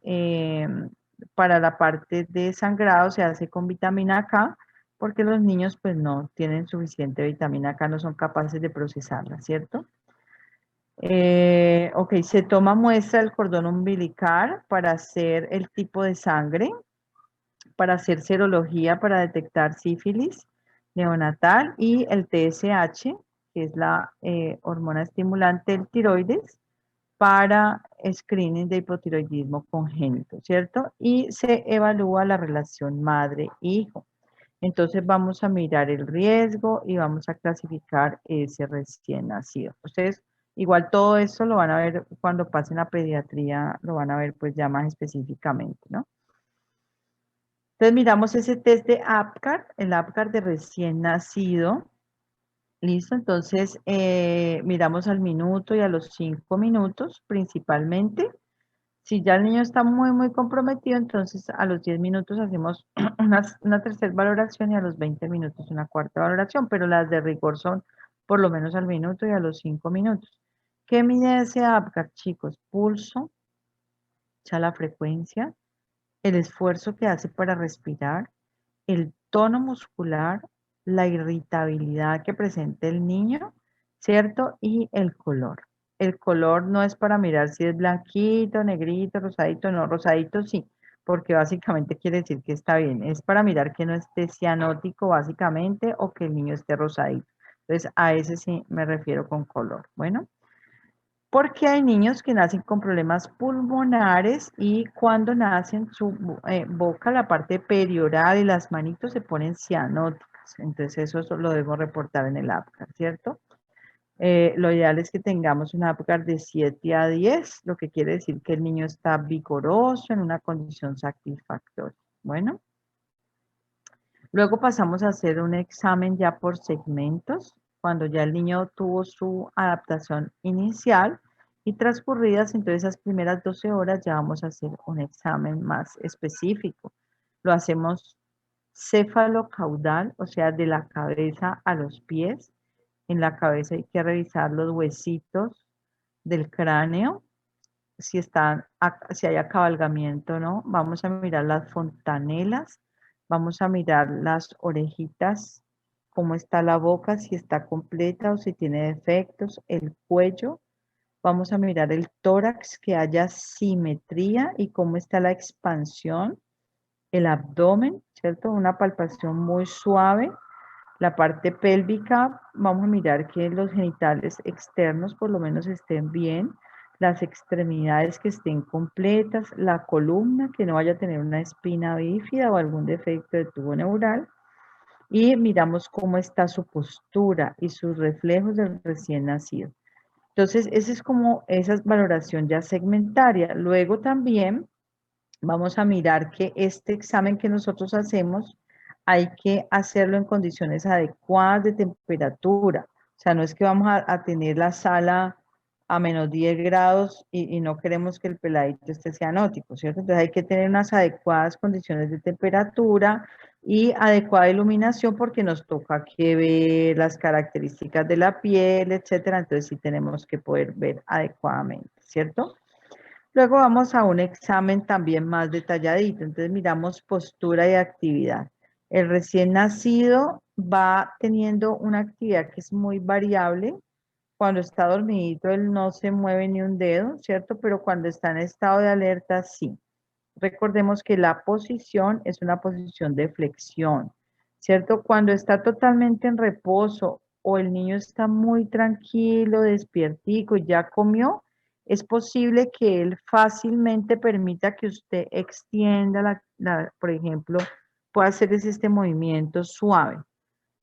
para la parte de sangrado se hace con vitamina K, porque los niños pues no tienen suficiente vitamina K, no son capaces de procesarla, ¿cierto? Ok, se toma muestra del cordón umbilical para hacer el tipo de sangre, para hacer serología para detectar sífilis neonatal y el TSH, que es la hormona estimulante del tiroides, para screening de hipotiroidismo congénito, ¿cierto? Y se evalúa la relación madre-hijo. Entonces vamos a mirar el riesgo y vamos a clasificar ese recién nacido. Ustedes igual todo esto lo van a ver cuando pasen a pediatría, lo van a ver pues ya más específicamente, ¿no? Entonces miramos ese test de APGAR, el APGAR de recién nacido. Listo, entonces miramos al minuto y a los 5 minutos principalmente. Si ya el niño está muy comprometido, entonces a los 10 minutos hacemos una tercera valoración y a los 20 minutos una cuarta valoración, pero las de rigor son por lo menos al minuto y a los 5 minutos. ¿Qué mide ese APGAR, chicos? Pulso, ya la frecuencia, el esfuerzo que hace para respirar, el tono muscular, la irritabilidad que presenta el niño, ¿cierto? Y el color. El color no es para mirar si es blanquito, negrito, rosadito, no, rosadito sí, porque básicamente quiere decir que está bien. Es para mirar que no esté cianótico básicamente o que el niño esté rosadito. Entonces a ese sí me refiero con color. Bueno. Porque hay niños que nacen con problemas pulmonares y cuando nacen su boca, la parte perioral y las manitos se ponen cianóticas. Entonces eso lo debemos reportar en el APGAR, ¿cierto? Lo ideal es que tengamos un APGAR de 7 a 10, lo que quiere decir que el niño está vigoroso en una condición satisfactoria. Bueno. Luego pasamos a hacer un examen ya por segmentos, cuando ya el niño tuvo su adaptación inicial y transcurridas entonces esas primeras 12 horas ya vamos a hacer un examen más específico. Lo hacemos céfalo-caudal, o sea, de la cabeza a los pies. En la cabeza hay que revisar los huesitos del cráneo, si hay acabalgamiento o no. Vamos a mirar las fontanelas, vamos a mirar las orejitas, cómo está la boca, si está completa o si tiene defectos, el cuello. Vamos a mirar el tórax, que haya simetría y cómo está la expansión, el abdomen, ¿cierto? Una palpación muy suave. La parte pélvica, vamos a mirar que los genitales externos por lo menos estén bien. las extremidades que estén completas, la columna que no vaya a tener una espina bífida o algún defecto de tubo neural, y miramos cómo está su postura y sus reflejos del recién nacido. Entonces, esa es como esa valoración ya segmentaria. Luego también vamos a mirar que este examen que nosotros hacemos hay que hacerlo en condiciones adecuadas de temperatura. O sea, no es que vamos a tener la sala a menos 10 grados y no queremos que el peladito esté cianótico, ¿cierto? Entonces hay que tener unas adecuadas condiciones de temperatura y adecuada iluminación porque nos toca que ver las características de la piel, etcétera. Entonces sí tenemos que poder ver adecuadamente, ¿cierto? Luego vamos a un examen también más detalladito. Entonces miramos postura y actividad. El recién nacido va teniendo una actividad que es muy variable. Cuando está dormidito, él no se mueve ni un dedo, ¿cierto? Pero cuando está en estado de alerta, sí. Recordemos que la posición es una posición de flexión, ¿cierto? Cuando está totalmente en reposo o el niño está muy tranquilo, despiertico y ya comió, es posible que él fácilmente permita que usted extienda por ejemplo, pueda hacer este movimiento suave,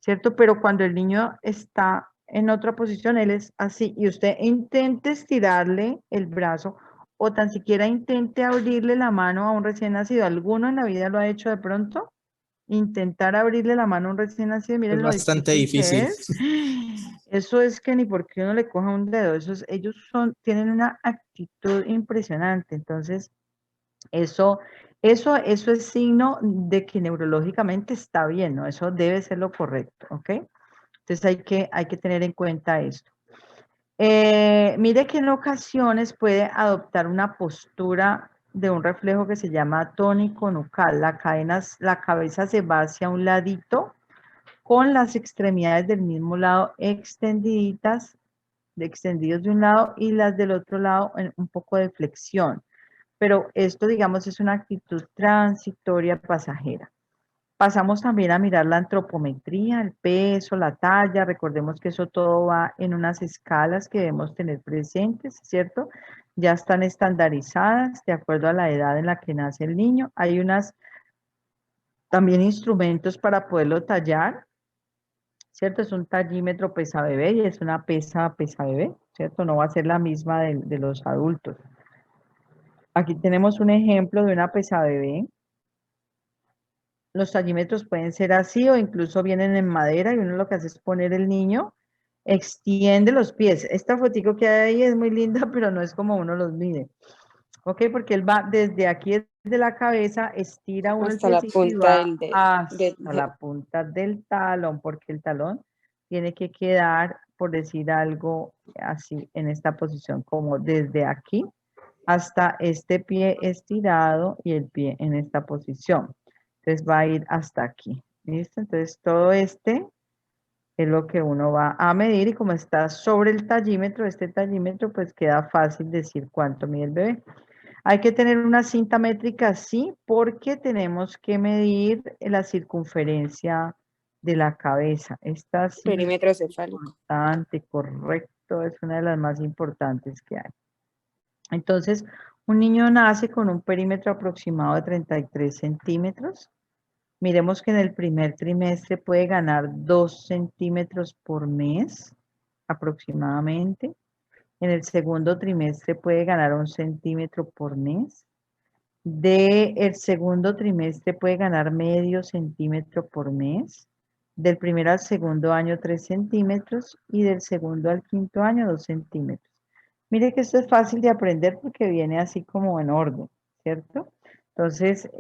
¿cierto? Pero cuando el niño está en otra posición, él es así, y usted intente estirarle el brazo o tan siquiera intente abrirle la mano a un recién nacido. ¿Alguno en la vida lo ha hecho de pronto? Intentar abrirle la mano a un recién nacido, Es miren lo bastante difícil que difícil. es. Eso es que ni porque uno le coja un dedo, ellos tienen una actitud impresionante, entonces eso, eso es signo de que neurológicamente está bien, ¿no? Eso debe ser lo correcto, ¿ok? Entonces hay que tener en cuenta esto. Mire que en ocasiones puede adoptar una postura de un reflejo que se llama tónico nucal. La cabeza se va hacia un ladito con las extremidades del mismo lado extendiditas, extendidos de un lado y las del otro lado en un poco de flexión. Pero esto, digamos, es una actitud transitoria pasajera. Pasamos también a mirar la antropometría, el peso, la talla. Recordemos que eso todo va en unas escalas que debemos tener presentes, ¿cierto? Ya están estandarizadas de acuerdo a la edad en la que nace el niño. Hay unas también instrumentos para poderlo tallar, ¿cierto? Es un tallímetro pesa bebé y es una pesa bebé, ¿cierto? No va a ser la misma de los adultos. Aquí tenemos un ejemplo de una pesa bebé. Los tallímetros pueden ser así o incluso vienen en madera y uno lo que hace es poner el niño, extiende los pies. Esta fotico que hay ahí es muy linda, pero no es como uno los mide. ¿Ok? Porque él va desde aquí, desde la cabeza, estira uno el Hasta la piecito y punta va del dedo. hasta la punta del talón, porque el talón tiene que quedar, por decir algo así, en esta posición, como desde aquí hasta este pie estirado y el pie en esta posición. Entonces va a ir hasta aquí. ¿Listo? Entonces todo este es lo que uno va a medir y como está sobre el tallímetro, este tallímetro, pues queda fácil decir cuánto mide el bebé. Hay que tener una cinta métrica, sí, porque tenemos que medir la circunferencia de la cabeza. Esta sí es Perímetro cefálico. importante, correcto, es una de las más importantes que hay. Entonces, un niño nace con un perímetro aproximado de 33 centímetros. Miremos que en el primer trimestre puede ganar 2 centímetros por mes aproximadamente. En el segundo trimestre puede ganar 1 centímetro por mes. Del segundo trimestre puede ganar medio centímetro por mes. Del primero al segundo año 3 centímetros y del segundo al quinto año 2 centímetros. Mire que esto es fácil de aprender porque viene así como en orden, ¿cierto? Entonces,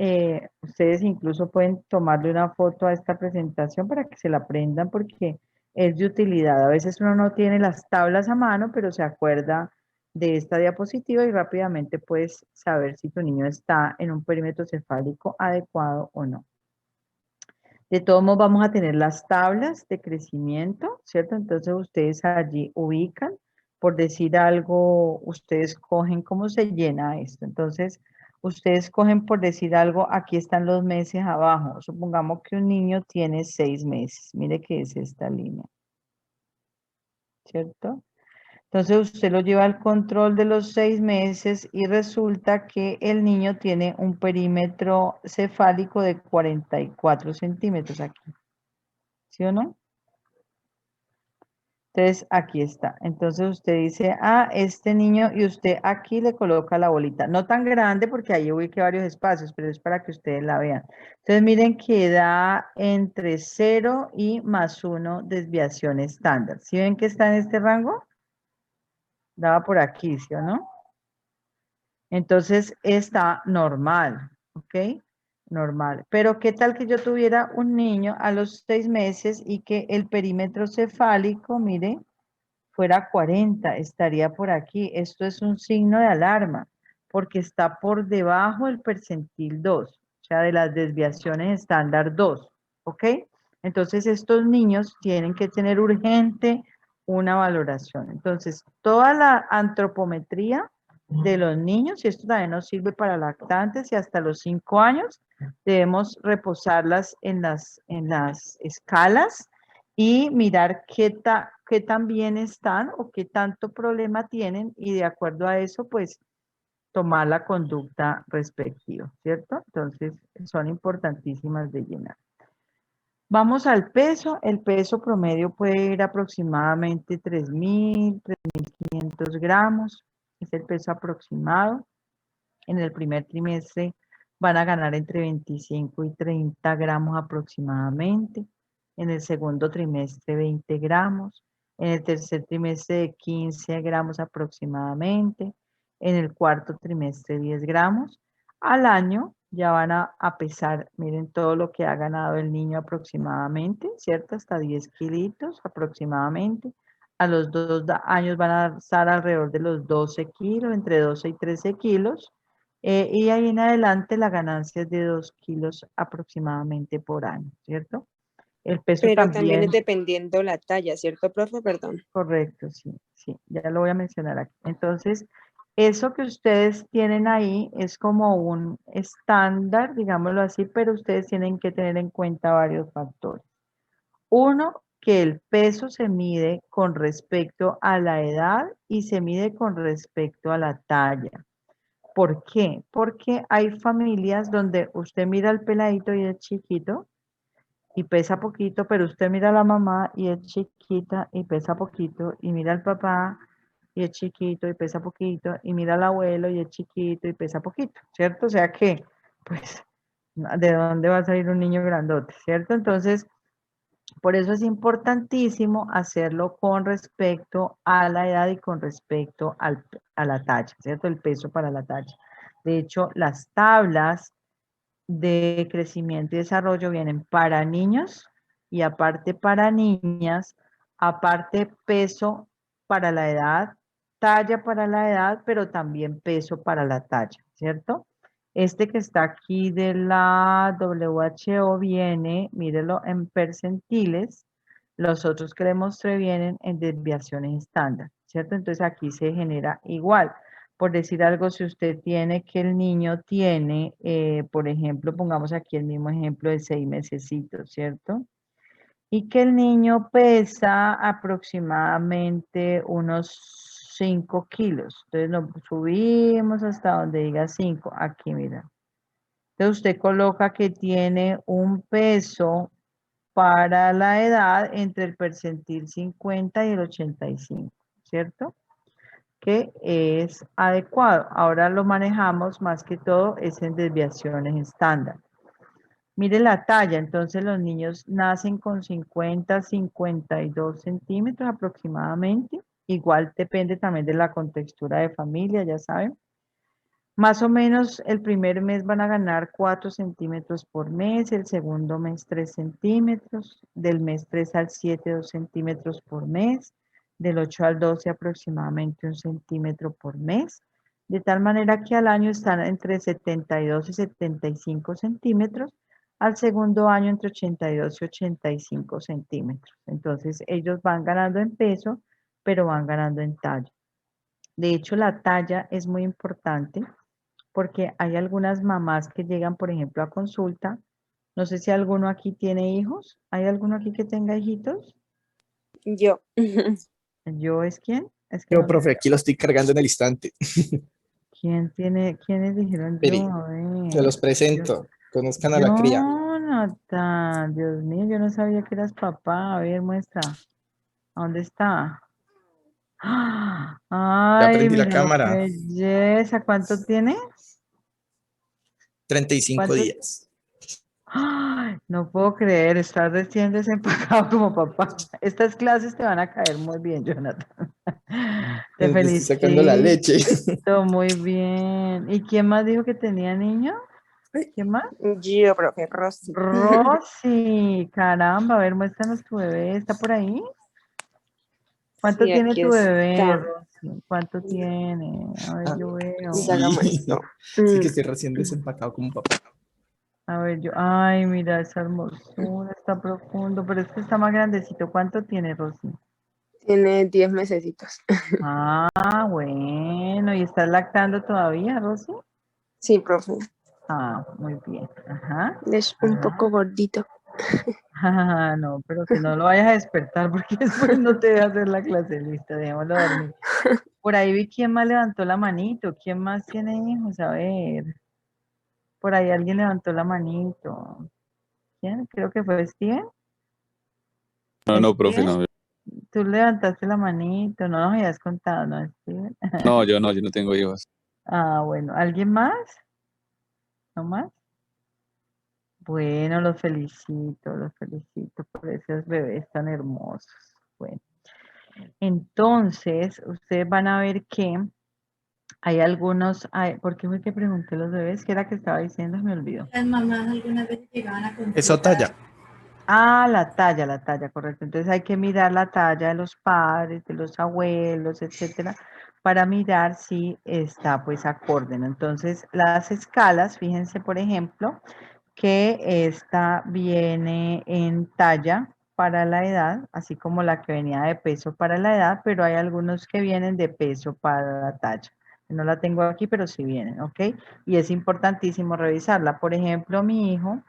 ustedes incluso pueden tomarle una foto a esta presentación para que se la aprendan porque es de utilidad. A veces uno no tiene las tablas a mano, pero se acuerda de esta diapositiva y rápidamente puedes saber si tu niño está en un perímetro cefálico adecuado o no. De todos modos vamos a tener las tablas de crecimiento, ¿cierto? Entonces ustedes allí ubican, por decir algo, ustedes cogen cómo se llena esto. Entonces, ustedes cogen por decir algo, aquí están los meses abajo. Supongamos que un niño tiene 6 meses. Mire que es esta línea, ¿cierto? Entonces usted lo lleva al control de los 6 meses y resulta que el niño tiene un perímetro cefálico de 44 centímetros aquí. ¿Sí o no? Entonces aquí está. Entonces usted dice, ah, este niño, y usted aquí le coloca la bolita. No tan grande porque ahí ubique varios espacios, pero es para que ustedes la vean. Entonces miren que da entre 0 y +1 desviación estándar. ¿Sí ven que está en este rango? Daba por aquí, ¿sí o no? Entonces está normal, ¿ok? Normal. Pero ¿qué tal que yo tuviera un niño a los 6 meses y que el perímetro cefálico, mire, fuera 40, estaría por aquí. Esto es un signo de alarma porque está por debajo del percentil 2, o sea, de las desviaciones estándar 2, ¿ok? Entonces estos niños tienen que tener urgente una valoración. Entonces, toda la antropometría de los niños, y esto también nos sirve para lactantes y hasta los 5 años, debemos reposarlas en las escalas y mirar qué tan bien están o qué tanto problema tienen y de acuerdo a eso, pues, tomar la conducta respectiva, ¿cierto? Entonces, son importantísimas de llenar. Vamos al peso. El peso promedio puede ir aproximadamente 3.000, 3.500 gramos. Es el peso aproximado. En el primer trimestre van a ganar entre 25 y 30 gramos aproximadamente. En el segundo trimestre 20 gramos. En el tercer trimestre de 15 gramos aproximadamente. En el cuarto trimestre 10 gramos. Al año ya van a pesar, miren todo lo que ha ganado el niño aproximadamente, ¿cierto? Hasta 10 kilitos aproximadamente. A los 2 años van a estar alrededor de los 12 kilos, entre 12 y 13 kilos. Y ahí en adelante la ganancia es de 2 kilos aproximadamente por año, ¿cierto? El peso Pero también también, es dependiendo la talla, ¿cierto, profe? Perdón. correcto, sí, sí, ya lo voy a mencionar aquí. Entonces, eso que ustedes tienen ahí es como un estándar, digámoslo así, pero ustedes tienen que tener en cuenta varios factores. Uno, que el peso se mide con respecto a la edad y se mide con respecto a la talla. ¿Por qué? Porque hay familias donde usted mira al peladito y es chiquito y pesa poquito, pero usted mira a la mamá y es chiquita y pesa poquito, y mira al papá y es chiquito y pesa poquito, y mira al abuelo y es chiquito y pesa poquito, ¿cierto? O sea que, pues, ¿de dónde va a salir un niño grandote, cierto? Entonces, por eso es importantísimo hacerlo con respecto a la edad y con respecto a la talla, ¿cierto? El peso para la talla. De hecho, las tablas de crecimiento y desarrollo vienen para niños y aparte para niñas, aparte peso para la edad, talla para la edad, pero también peso para la talla, ¿cierto? Este que está aquí de la WHO viene, mírelo en percentiles, los otros que le mostré vienen en desviaciones estándar, ¿cierto? Entonces aquí se genera igual. Por decir algo, si usted tiene que el niño tiene, por ejemplo, pongamos aquí el mismo ejemplo de 6 mesecitos, ¿cierto? Y que el niño pesa aproximadamente unos 5 kilos. Entonces nos subimos hasta donde diga 5. Aquí, mira. Entonces usted coloca que tiene un peso para la edad entre el percentil 50 y el 85, ¿cierto? Que es adecuado. Ahora lo manejamos más que todo es en desviaciones estándar. Mire la talla, entonces los niños nacen con 50, 52 centímetros aproximadamente. Igual depende también de la contextura de familia, ya saben. Más o menos el primer mes van a ganar 4 centímetros por mes, el segundo mes 3 centímetros, del mes 3 al 7 2 centímetros por mes, del 8 al 12 aproximadamente 1 centímetro por mes, de tal manera que al año están entre 72 y 75 centímetros, al segundo año entre 82 y 85 centímetros. Entonces ellos van ganando en peso, pero van ganando en talla. De hecho, la talla es muy importante porque hay algunas mamás que llegan, por ejemplo, a consulta. No sé si alguno aquí tiene hijos. ¿Hay alguno aquí que tenga hijitos? Yo. ¿Yo es quién? Es que Yo, no, profe, aquí lo estoy cargando en el instante. ¿quiénes dijeron Mire, yo? A se los ver, presento. Conozcan a la cría. Jonathan, Dios mío, yo no sabía que eras papá. A ver, muestra. ¿A ¿Dónde está? ¡Ah! Ya Ay, prendí la mira qué cámara. belleza. ¿Cuánto tiene? 35 ¿Cuánto? días. Ay, no puedo creer, estás recién desempacado como papá. Estas clases te van a caer muy bien, Jonathan. Te Le estoy sacando la felicito, leche. muy bien. ¿Y quién más dijo que tenía niño? ¿Quién más? Yo, profe, Rosy. Rosy, caramba, a ver, muéstranos tu bebé, ¿está por ahí? ¿Cuánto Sí, tiene aquí tu bebé, está. Rosy? ¿Cuánto tiene? A ver, Ah, yo veo. Ya la sí, muestro. sí que estoy recién desempacado como papá. A ver, ay, mira esa hermosura, está profundo, pero este está más grandecito. ¿Cuánto tiene, Rosy? Tiene 10 mesecitos. Ah, bueno, ¿y estás lactando todavía, Rosy? Sí, profe. Ah, muy bien. Ajá. Es un poco gordito. Ah, no, pero que no lo vayas a despertar porque después no te deja hacer la clase lista, dejémoslo dormir. Por ahí vi quién más levantó la manito, quién más tiene hijos, a ver. Por ahí alguien levantó la manito. ¿Quién? Creo que fue Steven. No, no, profe, Steven, no. tú levantaste la manito, no nos habías contado, ¿no, Steven? No, yo no tengo hijos. Ah, bueno, ¿alguien más? ¿No más? Bueno, los felicito por esos bebés tan hermosos. Bueno, entonces, ustedes van a ver que hay algunos, ¿por qué fue que pregunté los bebés? ¿Qué era que estaba diciendo? Me olvidó. Las mamás algunas veces llegaban a Eso consulta. talla. Ah, la talla, correcto. Entonces hay que mirar la talla de los padres, de los abuelos, etcétera, para mirar si está pues acorde, ¿no? Entonces, las escalas, fíjense, por ejemplo, que esta viene en talla para la edad, así como la que venía de peso para la edad, pero hay algunos que vienen de peso para la talla. No la tengo aquí, pero sí vienen, ¿ok? Y es importantísimo revisarla. Por ejemplo, mi hijo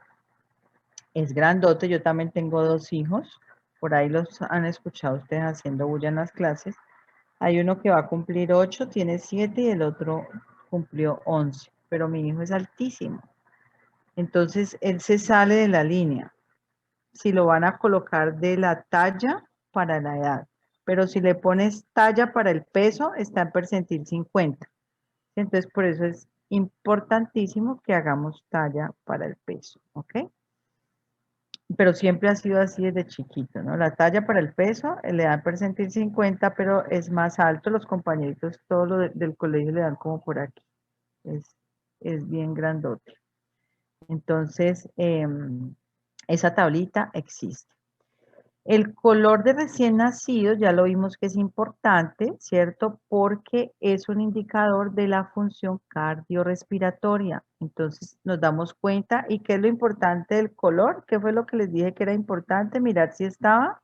es grandote, yo también tengo dos hijos, por ahí los han escuchado ustedes haciendo bulla en las clases. Hay uno que va a cumplir 8, tiene 7 y el otro cumplió 11, pero mi hijo es altísimo. Entonces, él se sale de la línea. Si lo van a colocar de la talla para la edad, pero si le pones talla para el peso, está en percentil 50. Entonces, por eso es importantísimo que hagamos talla para el peso, ¿ok? Pero siempre ha sido así desde chiquito, ¿no? La talla para el peso le dan percentil 50, pero es más alto. Los compañeritos, todos del colegio le dan como por aquí. Es, es bien grandote. Entonces, esa tablita existe. El color de recién nacido, ya lo vimos que es importante, ¿cierto? Porque es un indicador de la función cardiorrespiratoria. Entonces nos damos cuenta. ¿Y qué es lo importante del color? ¿Qué fue lo que les dije que era importante? Mirar si estaba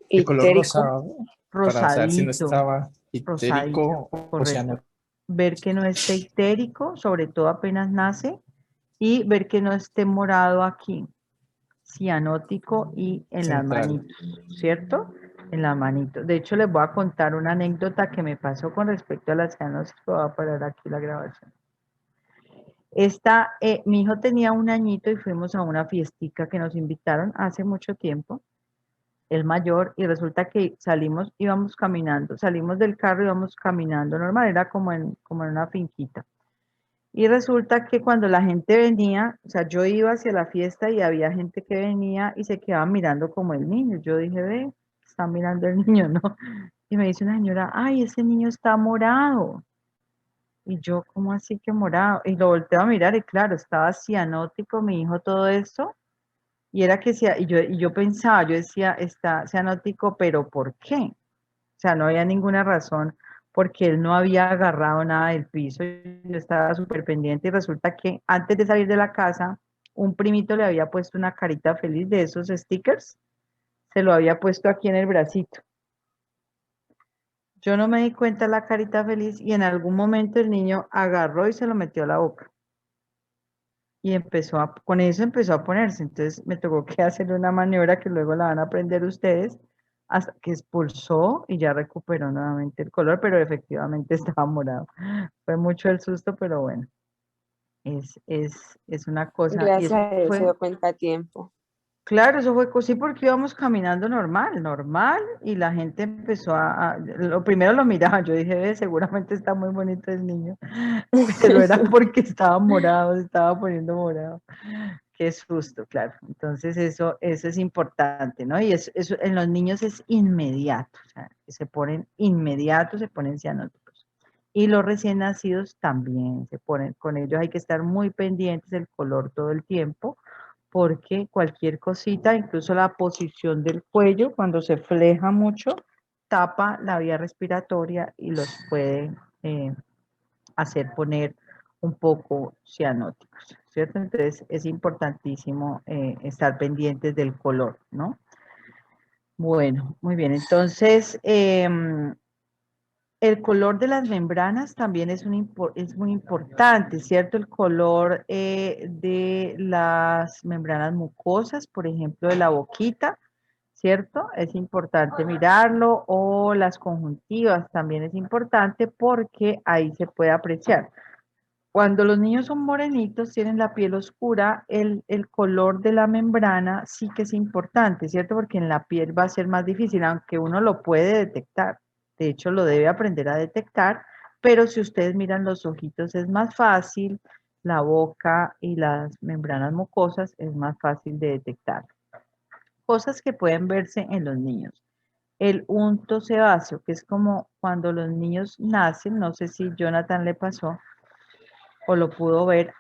De color Ictérico. rosado. Para saber si no rosadito, estaba rosadito, ictérico o correcto. cianótico. Ver que no esté ictérico, sobre todo apenas nace, y ver que no esté morado aquí, cianótico y en las Central. manitos, ¿cierto? En las manitos. De hecho, les voy a contar una anécdota que me pasó con respecto a la cianosis. Voy a parar aquí la grabación. Mi hijo tenía un añito y fuimos a una fiestica que nos invitaron hace mucho tiempo, el mayor, y resulta que salimos, íbamos caminando, salimos del carro y íbamos caminando, normal, era como en una finquita. Y resulta que cuando la gente venía, o sea, yo iba hacia la fiesta y había gente que venía y se quedaba mirando como el niño. Yo dije, ve, está mirando el niño, ¿no? Y me dice una señora, ay, ese niño está morado. Y yo, ¿cómo así que morado? Y lo volteo a mirar y claro, estaba cianótico mi hijo, todo esto. Y era que, y yo pensaba, yo decía, está cianótico, pero ¿por qué? O sea, no había ninguna razón porque él no había agarrado nada del piso. Yo estaba súper pendiente y resulta que antes de salir de la casa, un primito le había puesto una carita feliz de esos stickers. Se lo había puesto aquí en el bracito. Yo no me di cuenta de la carita feliz y en algún momento el niño agarró y se lo metió a la boca. Y con eso empezó a ponerse. Entonces me tocó que hacer una maniobra que luego la van a aprender ustedes, hasta que expulsó y ya recuperó nuevamente el color, pero efectivamente estaba morado. Fue mucho el susto, pero bueno, es una cosa, y Gracias eso a Dios se fue, dio cuenta a tiempo. claro, eso fue sí, porque íbamos caminando normal, y la gente empezó lo primero lo miraba, yo dije, seguramente está muy bonito el niño, pero era porque estaba morado, se estaba poniendo morado. Qué susto, claro. Entonces eso es importante, ¿no? Y eso en los niños es inmediato, o sea, que se ponen inmediatos, se ponen cianóticos. Y los recién nacidos también se ponen, con ellos hay que estar muy pendientes del color todo el tiempo, porque cualquier cosita, incluso la posición del cuello, cuando se fleja mucho, tapa la vía respiratoria y los puede hacer poner un poco cianóticos, ¿cierto? Entonces es importantísimo estar pendientes del color, ¿no? Bueno, muy bien. Entonces, el color de las membranas también es muy importante, ¿cierto? El color de las membranas mucosas, por ejemplo, de la boquita, ¿cierto? Es importante mirarlo, o las conjuntivas también es importante porque ahí se puede apreciar. Cuando los niños son morenitos, tienen la piel oscura, el color de la membrana sí que es importante, ¿cierto? Porque en la piel va a ser más difícil, aunque uno lo puede detectar. De hecho, lo debe aprender a detectar, pero si ustedes miran los ojitos es más fácil, la boca y las membranas mucosas es más fácil de detectar. Cosas que pueden verse en los niños. El unto sebáceo, que es como cuando los niños nacen, no sé si Jonathan le pasó, o lo pudo ver.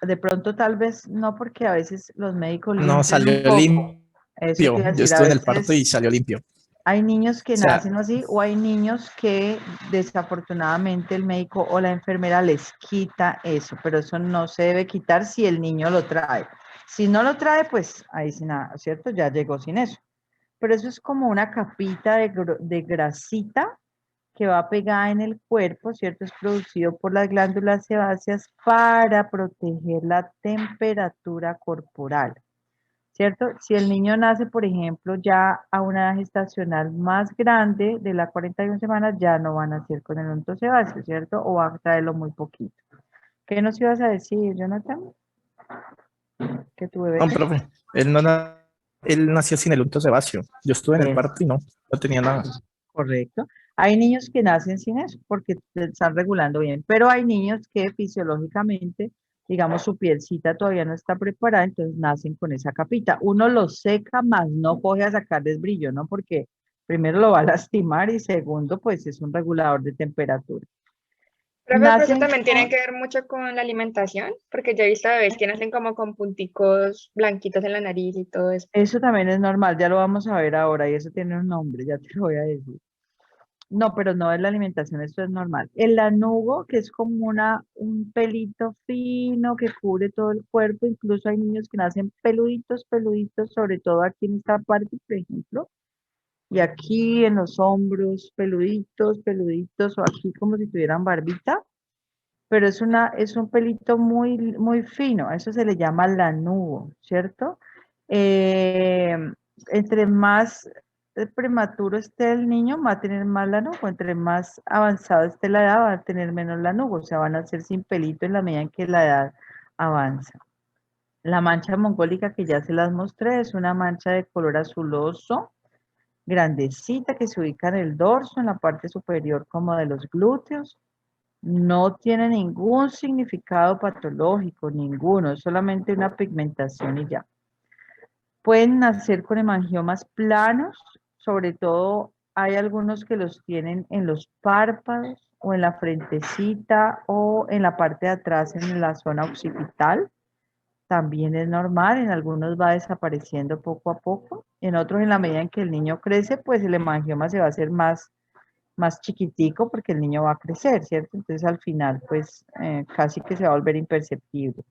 De pronto tal vez no, porque a veces los médicos No, limpian un salió poco. Eso te limpio. iba a Yo decir, a estuve en el parto y veces salió limpio. hay niños O que sea, nacen así, o hay niños que desafortunadamente el médico o la enfermera les quita eso, pero eso no se debe quitar si el niño lo trae. Si no lo trae, pues ahí sin nada, ¿cierto? Ya llegó sin eso. Pero eso es como una capita de grasita que va pegada en el cuerpo, ¿cierto? Es producido por las glándulas sebáceas para proteger la temperatura corporal, ¿cierto? Si el niño nace, por ejemplo, ya a una edad gestacional más grande, de las 41 semanas, ya no van a nacer con el unto sebáceo, ¿cierto? O va a traerlo muy poquito. ¿Qué nos ibas a decir, Jonathan? ¿Que tu bebé no, qué? profe, él nació sin el unto sebáceo. Yo estuve en el Es parto y no tenía nada. correcto. Hay niños que nacen sin eso porque se están regulando bien, pero hay niños que fisiológicamente, digamos, su pielcita todavía no está preparada, entonces nacen con esa capita. Uno lo seca, más no coge a sacarles brillo, ¿no? Porque primero lo va a lastimar y segundo, pues es un regulador de temperatura. Profe, pero eso Nacen también tiene con, que ver mucho con la alimentación, porque yo he visto bebés que nacen como con punticos blanquitos en la nariz y todo eso. eso también es normal, ya lo vamos a ver ahora y eso tiene un nombre, ya te lo voy a decir. No, pero no es la alimentación, esto es normal. El lanugo, que es como un pelito fino que cubre todo el cuerpo, incluso hay niños que nacen peluditos, peluditos, sobre todo aquí en esta parte, por ejemplo, y aquí en los hombros, peluditos, peluditos, o aquí como si tuvieran barbita, pero es un pelito muy fino, a eso se le llama lanugo, ¿cierto? Eh, Entre más prematuro esté el niño, va a tener más lanugo, entre más avanzado esté la edad, va a tener menos lanugo, o sea, van a ser sin pelito en la medida en que la edad avanza. La mancha mongólica que ya se las mostré es una mancha de color azuloso, grandecita, que se ubica en el dorso, en la parte superior como de los glúteos. No tiene ningún significado patológico, ninguno, es solamente una pigmentación y ya. Pueden nacer con hemangiomas planos, sobre todo hay algunos que los tienen en los párpados o en la frentecita o en la parte de atrás en la zona occipital. También es normal, en algunos va desapareciendo poco a poco, en otros en la medida en que el niño crece, pues el hemangioma se va a hacer más chiquitico porque el niño va a crecer, ¿cierto? Entonces al final, pues casi que se va a volver imperceptible.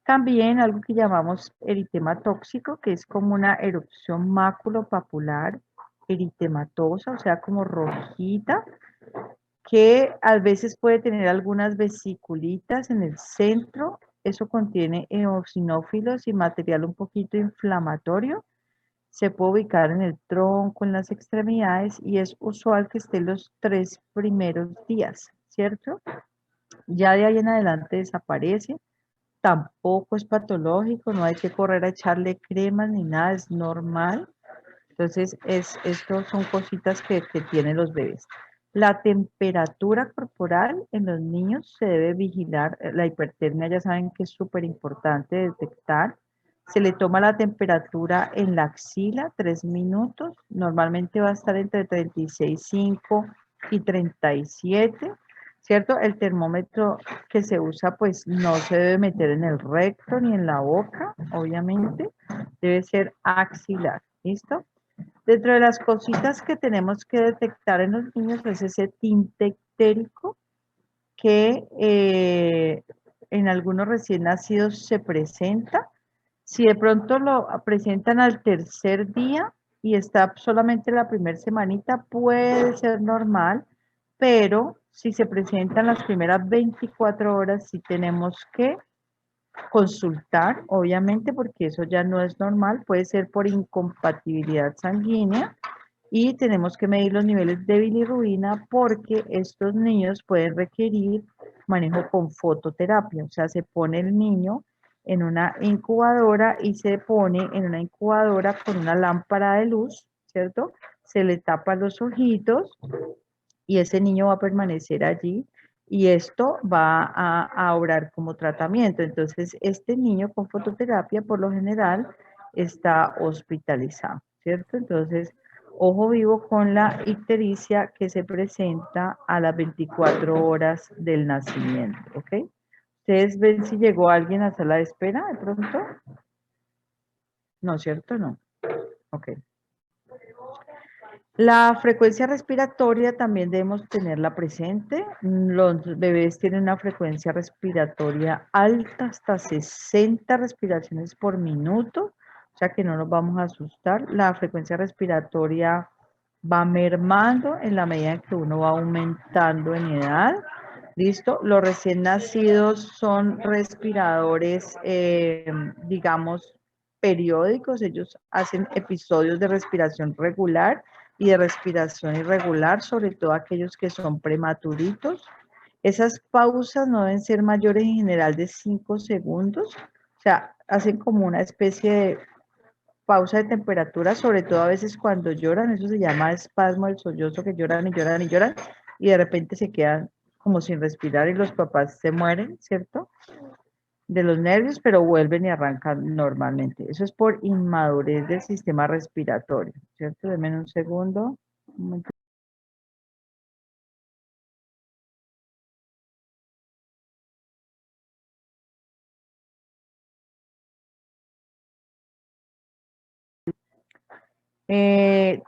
También algo que llamamos eritema tóxico, que es como una erupción maculopapular eritematosa, o sea, como rojita, que a veces puede tener algunas vesiculitas en el centro. Eso contiene eosinófilos y material un poquito inflamatorio. se puede ubicar en el tronco, en las extremidades y es usual que esté los 3 primeros días, ¿cierto? Ya de ahí en adelante desaparece, tampoco es patológico, no hay que correr a echarle cremas ni nada, es normal. Entonces, esto son cositas que tienen los bebés. La temperatura corporal en los niños se debe vigilar. La hipertermia ya saben que es súper importante detectar. Se le toma la temperatura en la axila 3 minutos. Normalmente va a estar entre 36,5 y 37, ¿cierto? El termómetro que se usa pues no se debe meter en el recto ni en la boca, obviamente. Debe ser axilar, ¿listo? Dentro de las cositas que tenemos que detectar en los niños es ese tinte ictérico que en algunos recién nacidos se presenta. Si de pronto lo presentan al tercer día y está solamente la primera semanita, puede ser normal, pero si se presentan las primeras 24 horas, sí tenemos que consultar, obviamente, porque eso ya no es normal, puede ser por incompatibilidad sanguínea y tenemos que medir los niveles de bilirrubina porque estos niños pueden requerir manejo con fototerapia, o sea, se pone el niño en una incubadora y se pone en una incubadora con una lámpara de luz, ¿cierto? Se le tapa los ojitos y ese niño va a permanecer allí y esto va a obrar como tratamiento. Entonces, este niño con fototerapia por lo general está hospitalizado, ¿cierto? Entonces, ojo vivo con la ictericia que se presenta a las 24 horas del nacimiento, ¿ok? ¿Ustedes ven si llegó alguien a sala de espera de pronto? No, ¿cierto? No. Ok. La frecuencia respiratoria también debemos tenerla presente. Los bebés tienen una frecuencia respiratoria alta, hasta 60 respiraciones por minuto, o sea que no nos vamos a asustar. La frecuencia respiratoria va mermando en la medida en que uno va aumentando en edad. ¿Listo? Los recién nacidos son respiradores, digamos, periódicos. Ellos hacen episodios de respiración regular y de respiración irregular, sobre todo aquellos que son prematuritos. Esas pausas no deben ser mayores en general de 5 segundos, o sea, hacen como una especie de pausa de temperatura, sobre todo a veces cuando lloran, eso se llama espasmo del sollozo, que lloran y lloran y lloran, y de repente se quedan como sin respirar y los papás se mueren, ¿cierto? De los nervios, pero vuelven y arrancan normalmente. Eso es por inmadurez del sistema respiratorio, ¿cierto? Denme un segundo. Un momento.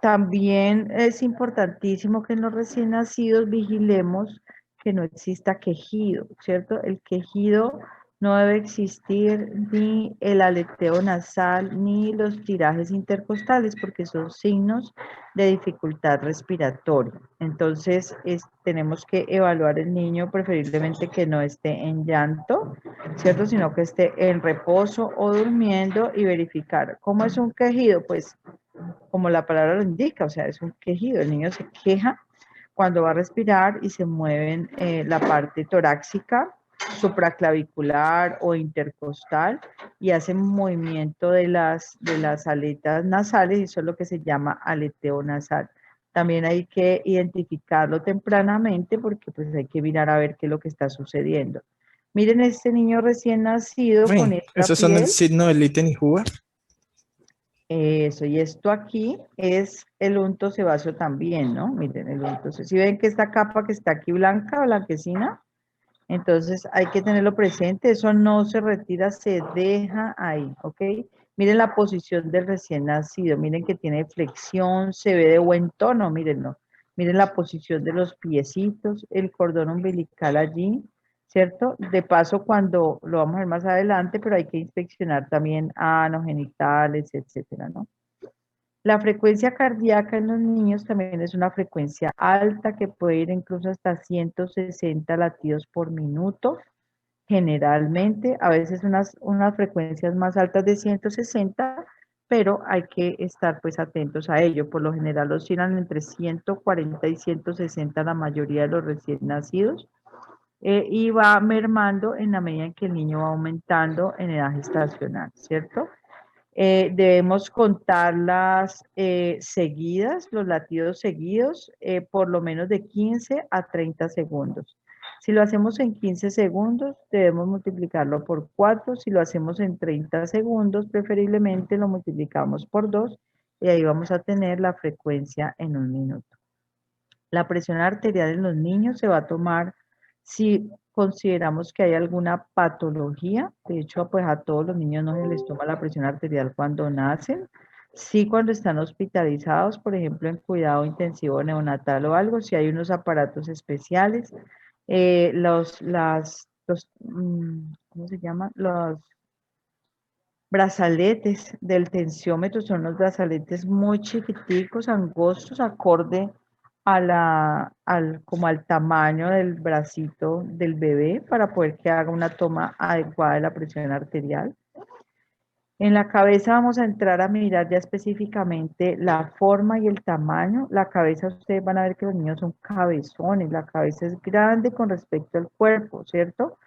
También es importantísimo que en los recién nacidos vigilemos que no exista quejido, ¿cierto? El quejido no debe existir ni el aleteo nasal ni los tirajes intercostales porque son signos de dificultad respiratoria. Entonces, tenemos que evaluar el niño preferiblemente que no esté en llanto, ¿cierto? Sino que esté en reposo o durmiendo y verificar. ¿Cómo es un quejido? Pues como la palabra lo indica, o sea, es un quejido. El niño se queja cuando va a respirar y se mueven la parte torácica, supraclavicular o intercostal y hacen movimiento de las aletas nasales y eso es lo que se llama aleteo nasal. También hay que identificarlo tempranamente porque pues hay que mirar a ver qué es lo que está sucediendo. Miren este niño recién nacido con esta esos son el piel. signo del ítem y Juba. Eso, y esto aquí es el unto sebáceo también, ¿no? Miren, el unto. Si ven que esta capa que está aquí blanca, blanquecina, entonces hay que tenerlo presente, eso no se retira, se deja ahí, ¿ok? Miren la posición del recién nacido, miren que tiene flexión, se ve de buen tono, mírenlo. Miren la posición de los piecitos, el cordón umbilical allí, ¿cierto? De paso, cuando lo vamos a ver más adelante, pero hay que inspeccionar también ano, genitales, etcétera, ¿no? La frecuencia cardíaca en los niños también es una frecuencia alta que puede ir incluso hasta 160 latidos por minuto, generalmente, a veces unas frecuencias más altas de 160, pero hay que estar pues atentos a ello. Por lo general oscilan entre 140 y 160 la mayoría de los recién nacidos, y va mermando en la medida en que el niño va aumentando en edad gestacional, ¿cierto? Debemos contarlas seguidas, los latidos seguidos, por lo menos de 15 a 30 segundos. Si lo hacemos en 15 segundos, debemos multiplicarlo por 4. Si lo hacemos en 30 segundos, preferiblemente lo multiplicamos por 2 y ahí vamos a tener la frecuencia en un minuto. La presión arterial en los niños se va a tomar si consideramos que hay alguna patología. De hecho, pues a todos los niños no se les toma la presión arterial cuando nacen. Sí, cuando están hospitalizados, por ejemplo, en cuidado intensivo neonatal o algo, si hay unos aparatos especiales. ¿Cómo se llama? Los brazaletes del tensiómetro son unos brazaletes muy chiquiticos, angostos, acorde como al tamaño del bracito del bebé para poder que haga una toma adecuada de la presión arterial. En la cabeza vamos a entrar a mirar ya específicamente la forma y el tamaño. La cabeza, ustedes van a ver que los niños son cabezones, la cabeza es grande con respecto al cuerpo, ¿cierto?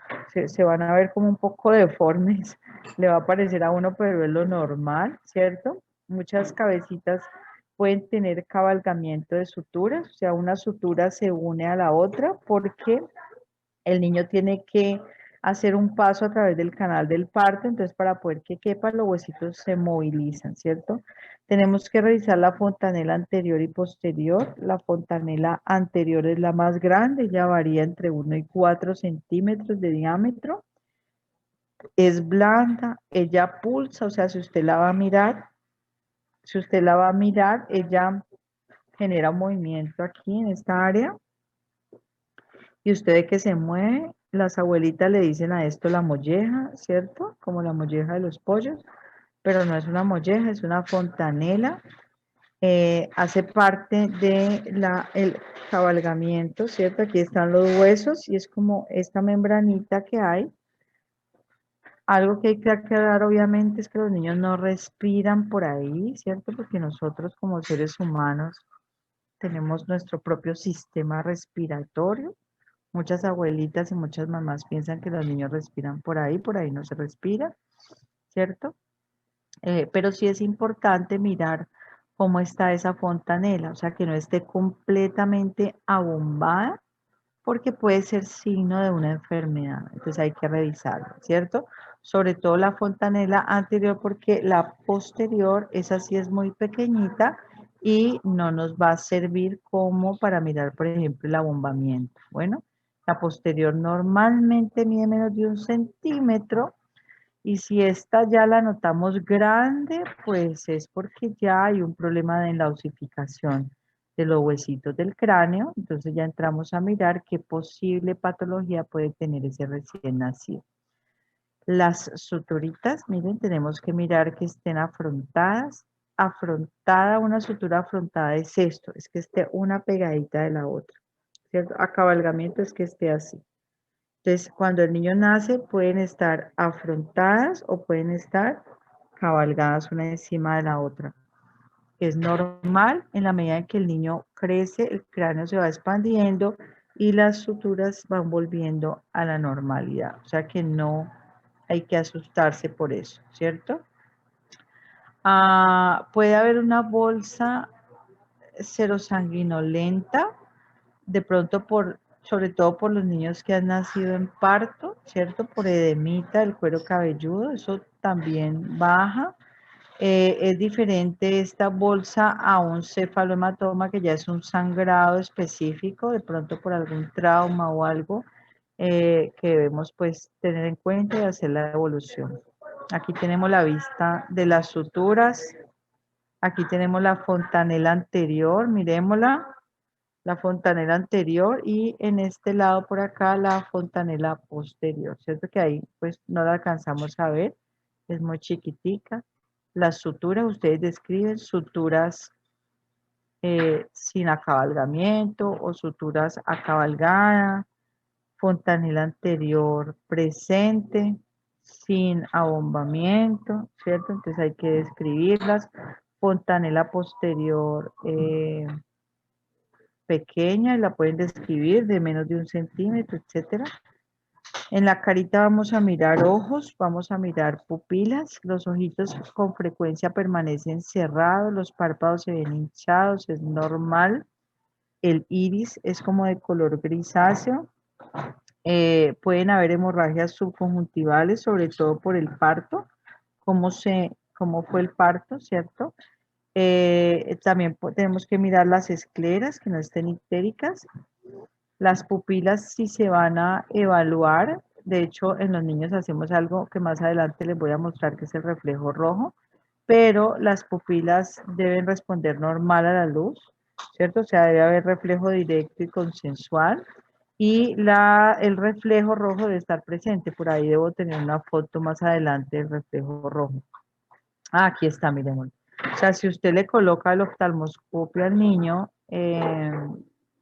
Se van a ver como un poco deformes, le va a parecer a uno, pero es lo normal, ¿cierto? Muchas cabecitas pueden tener cabalgamiento de suturas, o sea, una sutura se une a la otra porque el niño tiene que hacer un paso a través del canal del parto, entonces para poder que quepa los huesitos se movilizan, ¿cierto? Tenemos que revisar la fontanela anterior y posterior. La fontanela anterior es la más grande, ya varía entre 1 y 4 centímetros de diámetro. Es blanda, ella pulsa, o sea, si usted la va a mirar, ella genera un movimiento aquí en esta área. Y usted ve que se mueve, las abuelitas le dicen a esto la molleja, ¿cierto? Como la molleja de los pollos, pero no es una molleja, es una fontanela. Hace parte del cabalgamiento, ¿cierto? Aquí están los huesos y es como esta membranita que hay. Algo que hay que aclarar obviamente es que los niños no respiran por ahí, ¿cierto? Porque nosotros como seres humanos tenemos nuestro propio sistema respiratorio. Muchas abuelitas y muchas mamás piensan que los niños respiran por ahí no se respira, ¿cierto? Pero sí es importante mirar cómo está esa fontanela, o sea, que no esté completamente abombada, porque puede ser signo de una enfermedad, entonces hay que revisarlo, ¿cierto? Sobre todo la fontanela anterior, porque la posterior, esa sí es muy pequeñita y no nos va a servir como para mirar, por ejemplo, el abombamiento. Bueno, la posterior normalmente mide menos de 1 centímetro y si esta ya la notamos grande, pues es porque ya hay un problema en la osificación de los huesitos del cráneo. Entonces ya entramos a mirar qué posible patología puede tener ese recién nacido. Las suturitas, miren, tenemos que mirar que estén afrontadas. Una sutura afrontada es esto, es que esté una pegadita de la otra, ¿cierto? Acabalgamiento es que esté así. Entonces, cuando el niño nace, pueden estar afrontadas o pueden estar cabalgadas una encima de la otra. Es normal en la medida en que el niño crece, el cráneo se va expandiendo y las suturas van volviendo a la normalidad. O sea que no hay que asustarse por eso, ¿cierto? Puede haber una bolsa serosanguinolenta, de pronto sobre todo por los niños que han nacido en parto, ¿cierto? Por edemita del cuero cabelludo, eso también baja. Es diferente esta bolsa a un cefalohematoma, que ya es un sangrado específico, de pronto por algún trauma o algo que debemos pues tener en cuenta y hacer la evolución. Aquí tenemos la vista de las suturas. Aquí tenemos la fontanela anterior, miremosla, la fontanela anterior y en este lado por acá la fontanela posterior, ¿cierto? Que ahí pues no la alcanzamos a ver, es muy chiquitica. Las suturas, ustedes describen suturas sin acabalgamiento o suturas acabalgadas, fontanela anterior presente, sin abombamiento, ¿cierto? Entonces hay que describirlas. Fontanela posterior pequeña y la pueden describir de menos de 1 centímetro, etcétera. En la carita vamos a mirar ojos, vamos a mirar pupilas. Los ojitos con frecuencia permanecen cerrados, los párpados se ven hinchados, es normal. El iris es como de color grisáceo. Pueden haber hemorragias subconjuntivales, sobre todo por el parto. ¿Cómo fue el parto, cierto? También tenemos que mirar las escleras, que no estén ictéricas. Las pupilas si se van a evaluar, de hecho en los niños hacemos algo que más adelante les voy a mostrar, que es el reflejo rojo, pero las pupilas deben responder normal a la luz, ¿cierto? O sea, debe haber reflejo directo y consensual, y el reflejo rojo debe estar presente. Por ahí debo tener una foto más adelante del reflejo rojo. Aquí está, miremos. O sea, si usted le coloca el oftalmoscopio al niño,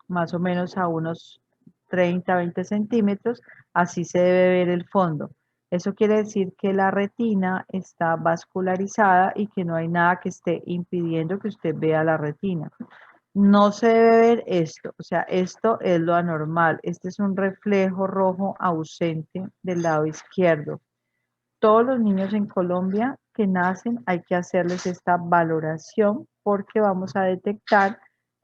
más o menos a unos 30, 20 centímetros, así se debe ver el fondo. Eso quiere decir que la retina está vascularizada y que no hay nada que esté impidiendo que usted vea la retina. No se debe ver esto, o sea, esto es lo anormal. Este es un reflejo rojo ausente del lado izquierdo. Todos los niños en Colombia que nacen hay que hacerles esta valoración porque vamos a detectar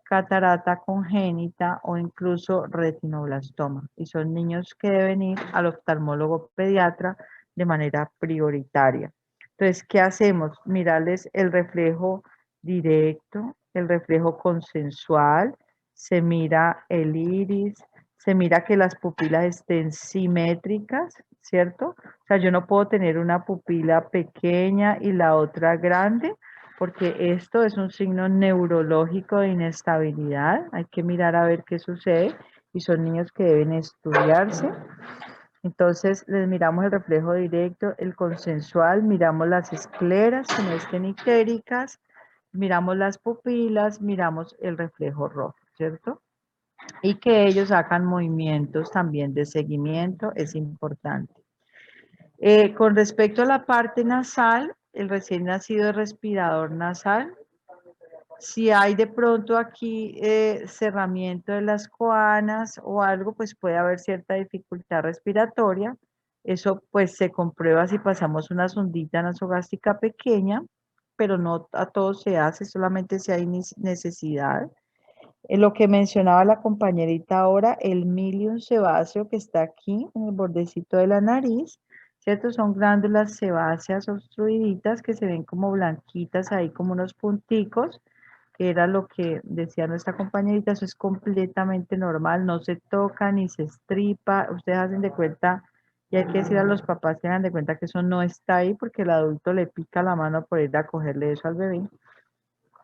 catarata congénita o incluso retinoblastoma. Y son niños que deben ir al oftalmólogo pediatra de manera prioritaria. Entonces, ¿qué hacemos? Mirarles el reflejo directo, el reflejo consensual, se mira el iris, se mira que las pupilas estén simétricas, ¿cierto? O sea, yo no puedo tener una pupila pequeña y la otra grande, porque esto es un signo neurológico de inestabilidad. Hay que mirar a ver qué sucede y son niños que deben estudiarse. Entonces, les miramos el reflejo directo, el consensual, miramos las escleras que no estén ictéricas, miramos las pupilas, miramos el reflejo rojo, ¿cierto? Y que ellos hagan movimientos también de seguimiento, es importante. Con respecto a la parte nasal, el recién nacido es respirador nasal. Si hay de pronto aquí cerramiento de las coanas o algo, pues puede haber cierta dificultad respiratoria. Eso pues se comprueba si pasamos una sondita nasogástrica pequeña, pero no a todos se hace, solamente si hay necesidad. Lo que mencionaba la compañerita ahora, el milium sebáceo que está aquí en el bordecito de la nariz, ¿cierto? Son glándulas sebáceas obstruiditas que se ven como blanquitas ahí, como unos punticos, que era lo que decía nuestra compañerita. Eso es completamente normal, no se toca ni se estripa. Ustedes hacen de cuenta, y hay que decir a los papás que hagan de cuenta que eso no está ahí, porque el adulto le pica la mano por ir a cogerle eso al bebé.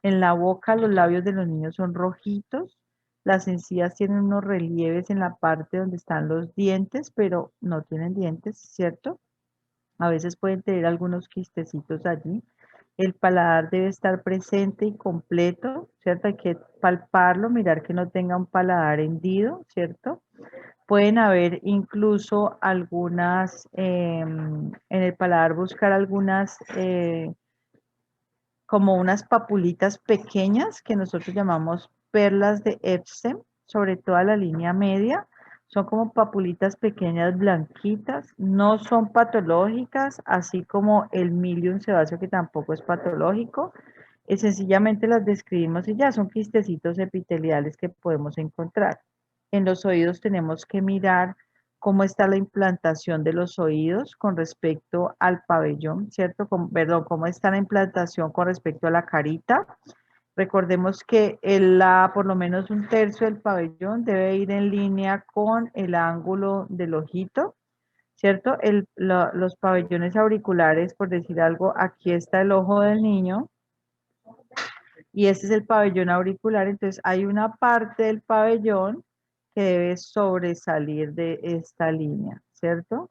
En la boca los labios de los niños son rojitos, las encías tienen unos relieves en la parte donde están los dientes, pero no tienen dientes, ¿cierto? A veces pueden tener algunos quistecitos allí. El paladar debe estar presente y completo, ¿cierto? Hay que palparlo, mirar que no tenga un paladar hendido, ¿cierto? Pueden haber incluso algunas, en el paladar buscar algunas como unas papulitas pequeñas que nosotros llamamos perlas de Epstein, sobre toda la línea media. Son como papulitas pequeñas blanquitas, no son patológicas, así como el milium sebáceo, que tampoco es patológico. Sencillamente las describimos y ya son quistecitos epiteliales que podemos encontrar. En los oídos tenemos que mirar cómo está la implantación de los oídos con respecto al pabellón, ¿cierto? Perdón, cómo está la implantación con respecto a la carita. Recordemos que por lo menos 1/3 del pabellón debe ir en línea con el ángulo del ojito, ¿cierto? Los pabellones auriculares, por decir algo, aquí está el ojo del niño y este es el pabellón auricular. Entonces hay una parte del pabellón que debe sobresalir de esta línea, ¿cierto?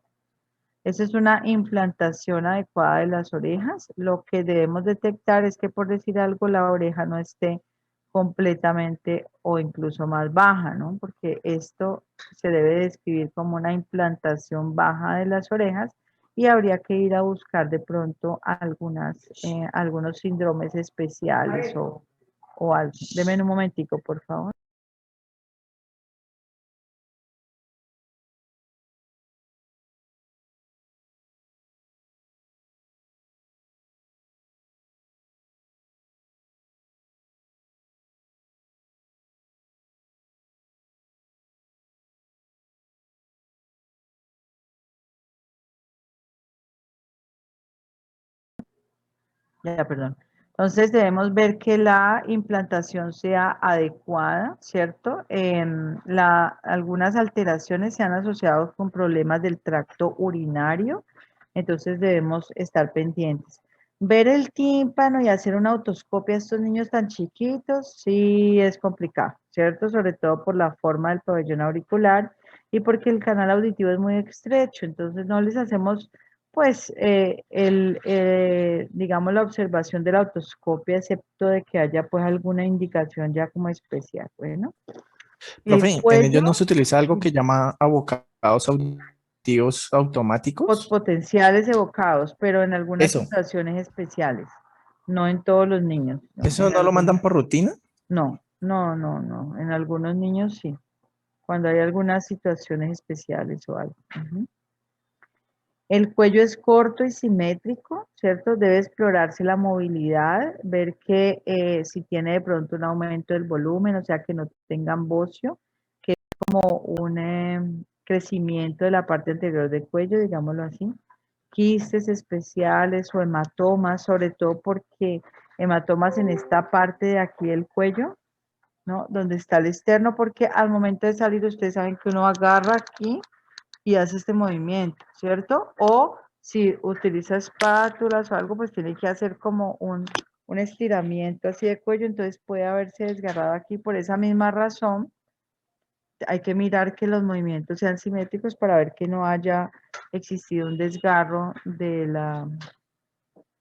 Esa es una implantación adecuada de las orejas. Lo que debemos detectar es que, por decir algo, la oreja no esté completamente o incluso más baja, ¿no? Porque esto se debe describir como una implantación baja de las orejas y habría que ir a buscar de pronto algunos síndromes especiales o algo. Deme un momentico, por favor. Ya, perdón. Entonces debemos ver que la implantación sea adecuada, ¿cierto? Algunas alteraciones se han asociado con problemas del tracto urinario, entonces debemos estar pendientes. Ver el tímpano y hacer una autoscopia a estos niños tan chiquitos, sí es complicado, ¿cierto? Sobre todo por la forma del pabellón auricular y porque el canal auditivo es muy estrecho, entonces no les hacemos pues digamos la observación de la otoscopia, excepto de que haya pues alguna indicación ya como especial. Bueno, el Profe, en ellos no cuello, se utiliza algo que llama abocados auditivos automáticos. potenciales evocados, pero en algunas Eso, situaciones especiales, no en todos los niños, ¿no? eso no lo mandan por rutina. No, en algunos niños sí, cuando hay algunas situaciones especiales o algo. Ujú. El cuello es corto y simétrico, ¿cierto? Debe explorarse la movilidad, ver que si tiene de pronto un aumento del volumen, o sea, que no tengan bocio, que es como un crecimiento de la parte anterior del cuello, digámoslo así. Quistes especiales o hematomas, sobre todo porque hematomas en esta parte de aquí del cuello, ¿no? Donde está el externo, porque al momento de salir ustedes saben que uno agarra aquí y hace este movimiento, ¿cierto? O si utiliza espátulas o algo, pues tiene que hacer como un estiramiento así de cuello, entonces puede haberse desgarrado aquí. Por esa misma razón, hay que mirar que los movimientos sean simétricos para ver que no haya existido un desgarro de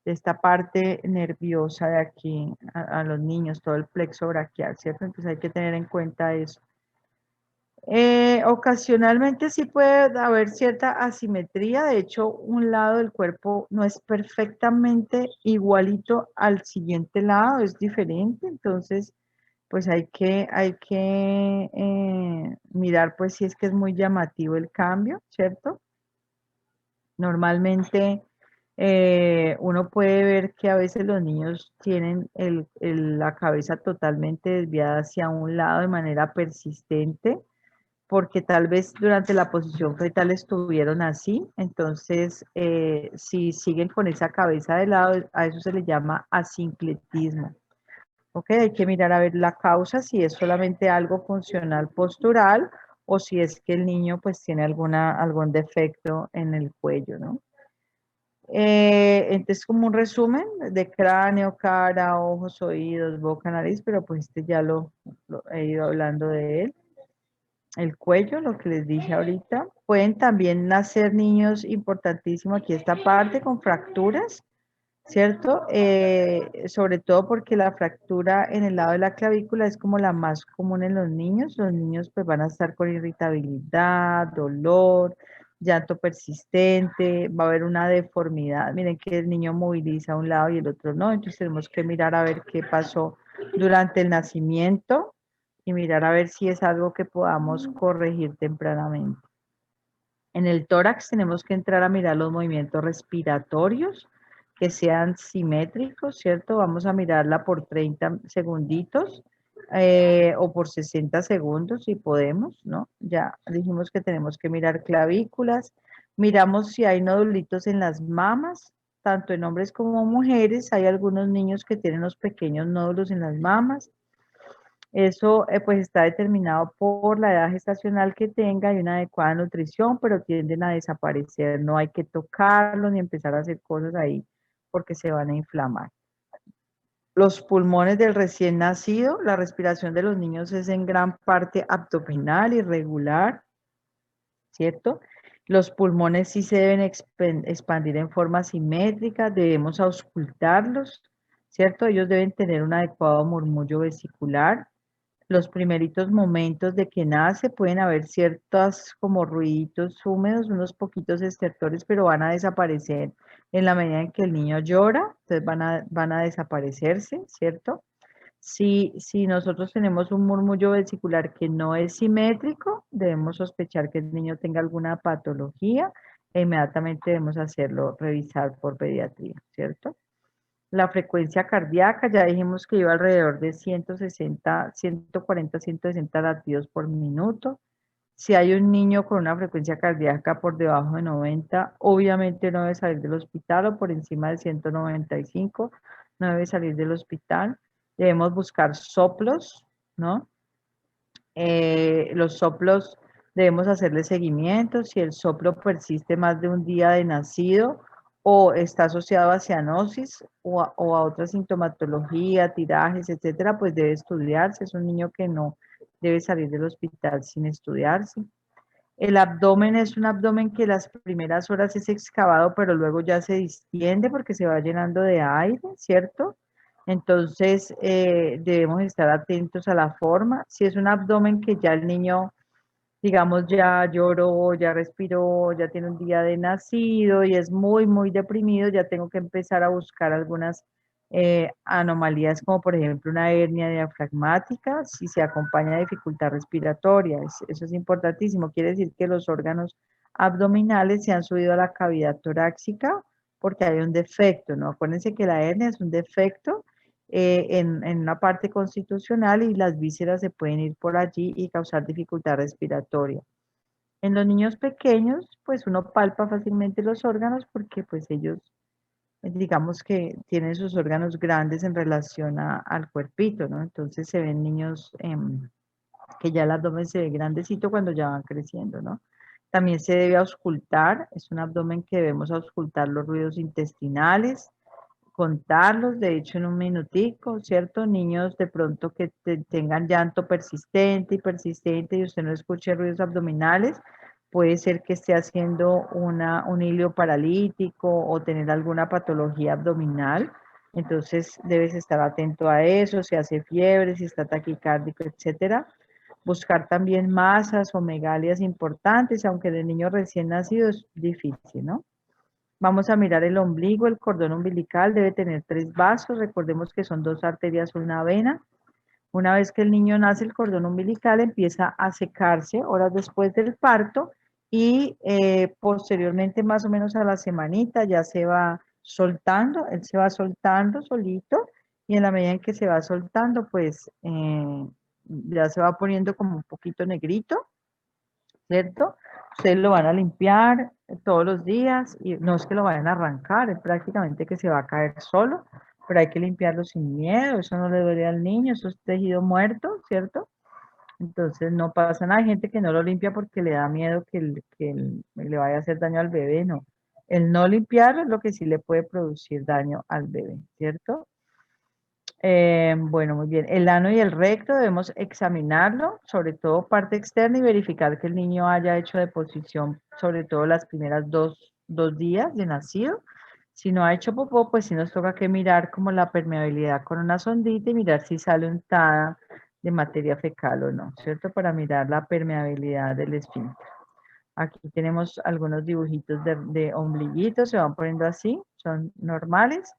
esta parte nerviosa de aquí a los niños, todo el plexo braquial, ¿cierto? Entonces hay que tener en cuenta eso. Ocasionalmente sí puede haber cierta asimetría, de hecho un lado del cuerpo no es perfectamente igualito al siguiente lado, es diferente, entonces pues hay que mirar pues si es que es muy llamativo el cambio, ¿cierto? Normalmente uno puede ver que a veces los niños tienen la cabeza totalmente desviada hacia un lado de manera persistente porque tal vez durante la posición fetal estuvieron así, entonces si siguen con esa cabeza de lado, a eso se le llama asincletismo. Ok, hay que mirar a ver la causa, si es solamente algo funcional postural o si es que el niño pues tiene algún defecto en el cuello, ¿no? Entonces como un resumen de cráneo, cara, ojos, oídos, boca, nariz, pero pues este ya lo he ido hablando de él. El cuello, lo que les dije ahorita. Pueden también nacer niños, importantísimo aquí esta parte, con fracturas, ¿cierto? Sobre todo porque la fractura en el lado de la clavícula es como la más común en los niños. Los niños pues van a estar con irritabilidad, dolor, llanto persistente, va a haber una deformidad. Miren que el niño moviliza un lado y el otro no, entonces tenemos que mirar a ver qué pasó durante el nacimiento y mirar a ver si es algo que podamos corregir tempranamente. En el tórax tenemos que entrar a mirar los movimientos respiratorios, que sean simétricos, ¿cierto? Vamos a mirarla por 30 segunditos o por 60 segundos si podemos, ¿no? Ya dijimos que tenemos que mirar clavículas, miramos si hay nodulitos en las mamas, tanto en hombres como mujeres, hay algunos niños que tienen los pequeños nódulos en las mamas, eso pues está determinado por la edad gestacional que tenga y una adecuada nutrición, pero tienden a desaparecer. No hay que tocarlos ni empezar a hacer cosas ahí porque se van a inflamar. Los pulmones del recién nacido, la respiración de los niños es en gran parte abdominal, irregular, ¿cierto? Los pulmones sí se deben expandir en forma simétrica, debemos auscultarlos, ¿cierto? Ellos deben tener un adecuado murmullo vesicular. los primeritos momentos de que nace pueden haber ciertos como ruiditos húmedos, unos poquitos estertores, pero van a desaparecer en la medida en que el niño llora, entonces van a desaparecerse, ¿cierto? Si nosotros tenemos un murmullo vesicular que no es simétrico, debemos sospechar que el niño tenga alguna patología e inmediatamente debemos hacerlo revisar por pediatría, ¿cierto? La frecuencia cardíaca, ya dijimos que iba alrededor de 160, 140, 160 latidos por minuto. Si hay un niño con una frecuencia cardíaca por debajo de 90, obviamente no debe salir del hospital, o por encima de 195, no debe salir del hospital. Debemos buscar soplos, ¿no? Los soplos debemos hacerle seguimiento. Si el soplo persiste más de un día de nacido o está asociado a cianosis o a otra sintomatología, tirajes, etcétera, pues debe estudiarse. Es un niño que no debe salir del hospital sin estudiarse. El abdomen es un abdomen que las primeras horas es excavado, pero luego ya se distiende porque se va llenando de aire, ¿cierto? Entonces debemos estar atentos a la forma. Si es un abdomen que ya el niño, digamos, ya lloró, ya respiró, ya tiene un día de nacido y es muy, muy deprimido, ya tengo que empezar a buscar algunas anomalías, como por ejemplo una hernia diafragmática, si se acompaña de dificultad respiratoria. Eso es importantísimo. Quiere decir que los órganos abdominales se han subido a la cavidad torácica porque hay un defecto, ¿no? Acuérdense que la hernia es un defecto en una parte constitucional y las vísceras se pueden ir por allí y causar dificultad respiratoria. En los niños pequeños, pues uno palpa fácilmente los órganos porque pues ellos, digamos que tienen sus órganos grandes en relación al cuerpito, ¿no? Entonces se ven niños que ya el abdomen se ve grandecito cuando ya van creciendo, ¿no? También se debe auscultar, es un abdomen que debemos auscultar los ruidos intestinales, contarlos, de hecho, en un minutico, ¿cierto? Niños de pronto que tengan llanto persistente y persistente y usted no escuche ruidos abdominales, puede ser que esté haciendo un hilio paralítico o tener alguna patología abdominal. Entonces debes estar atento a eso, si hace fiebre, si está taquicárdico, etcétera. Buscar también masas o megalias importantes, aunque de niño recién nacido es difícil, ¿no? Vamos a mirar el ombligo, el cordón umbilical debe tener 3 vasos, recordemos que son 2 arterias o una vena. Una vez que el niño nace, el cordón umbilical empieza a secarse horas después del parto y posteriormente, más o menos a la semanita, ya se va soltando, él se va soltando solito y en la medida en que se va soltando, pues ya se va poniendo como un poquito negrito, ¿cierto? Ustedes lo van a limpiar todos los días y no es que lo vayan a arrancar, es prácticamente que se va a caer solo, pero hay que limpiarlo sin miedo, eso no le duele al niño, eso es tejido muerto, ¿cierto? Entonces no pasa nada. Hay gente que no lo limpia porque le da miedo que le vaya a hacer daño al bebé, no. El no limpiarlo es lo que sí le puede producir daño al bebé, ¿cierto? Bueno, muy bien. El ano y el recto debemos examinarlo, sobre todo parte externa, y verificar que el niño haya hecho deposición, sobre todo las primeras dos días de nacido. Si no ha hecho popó, pues sí nos toca que mirar como la permeabilidad con una sondita y mirar si sale untada de materia fecal o no, ¿cierto? Para mirar la permeabilidad del esfínter. Aquí tenemos algunos dibujitos de ombliguitos, se van poniendo así, son normales.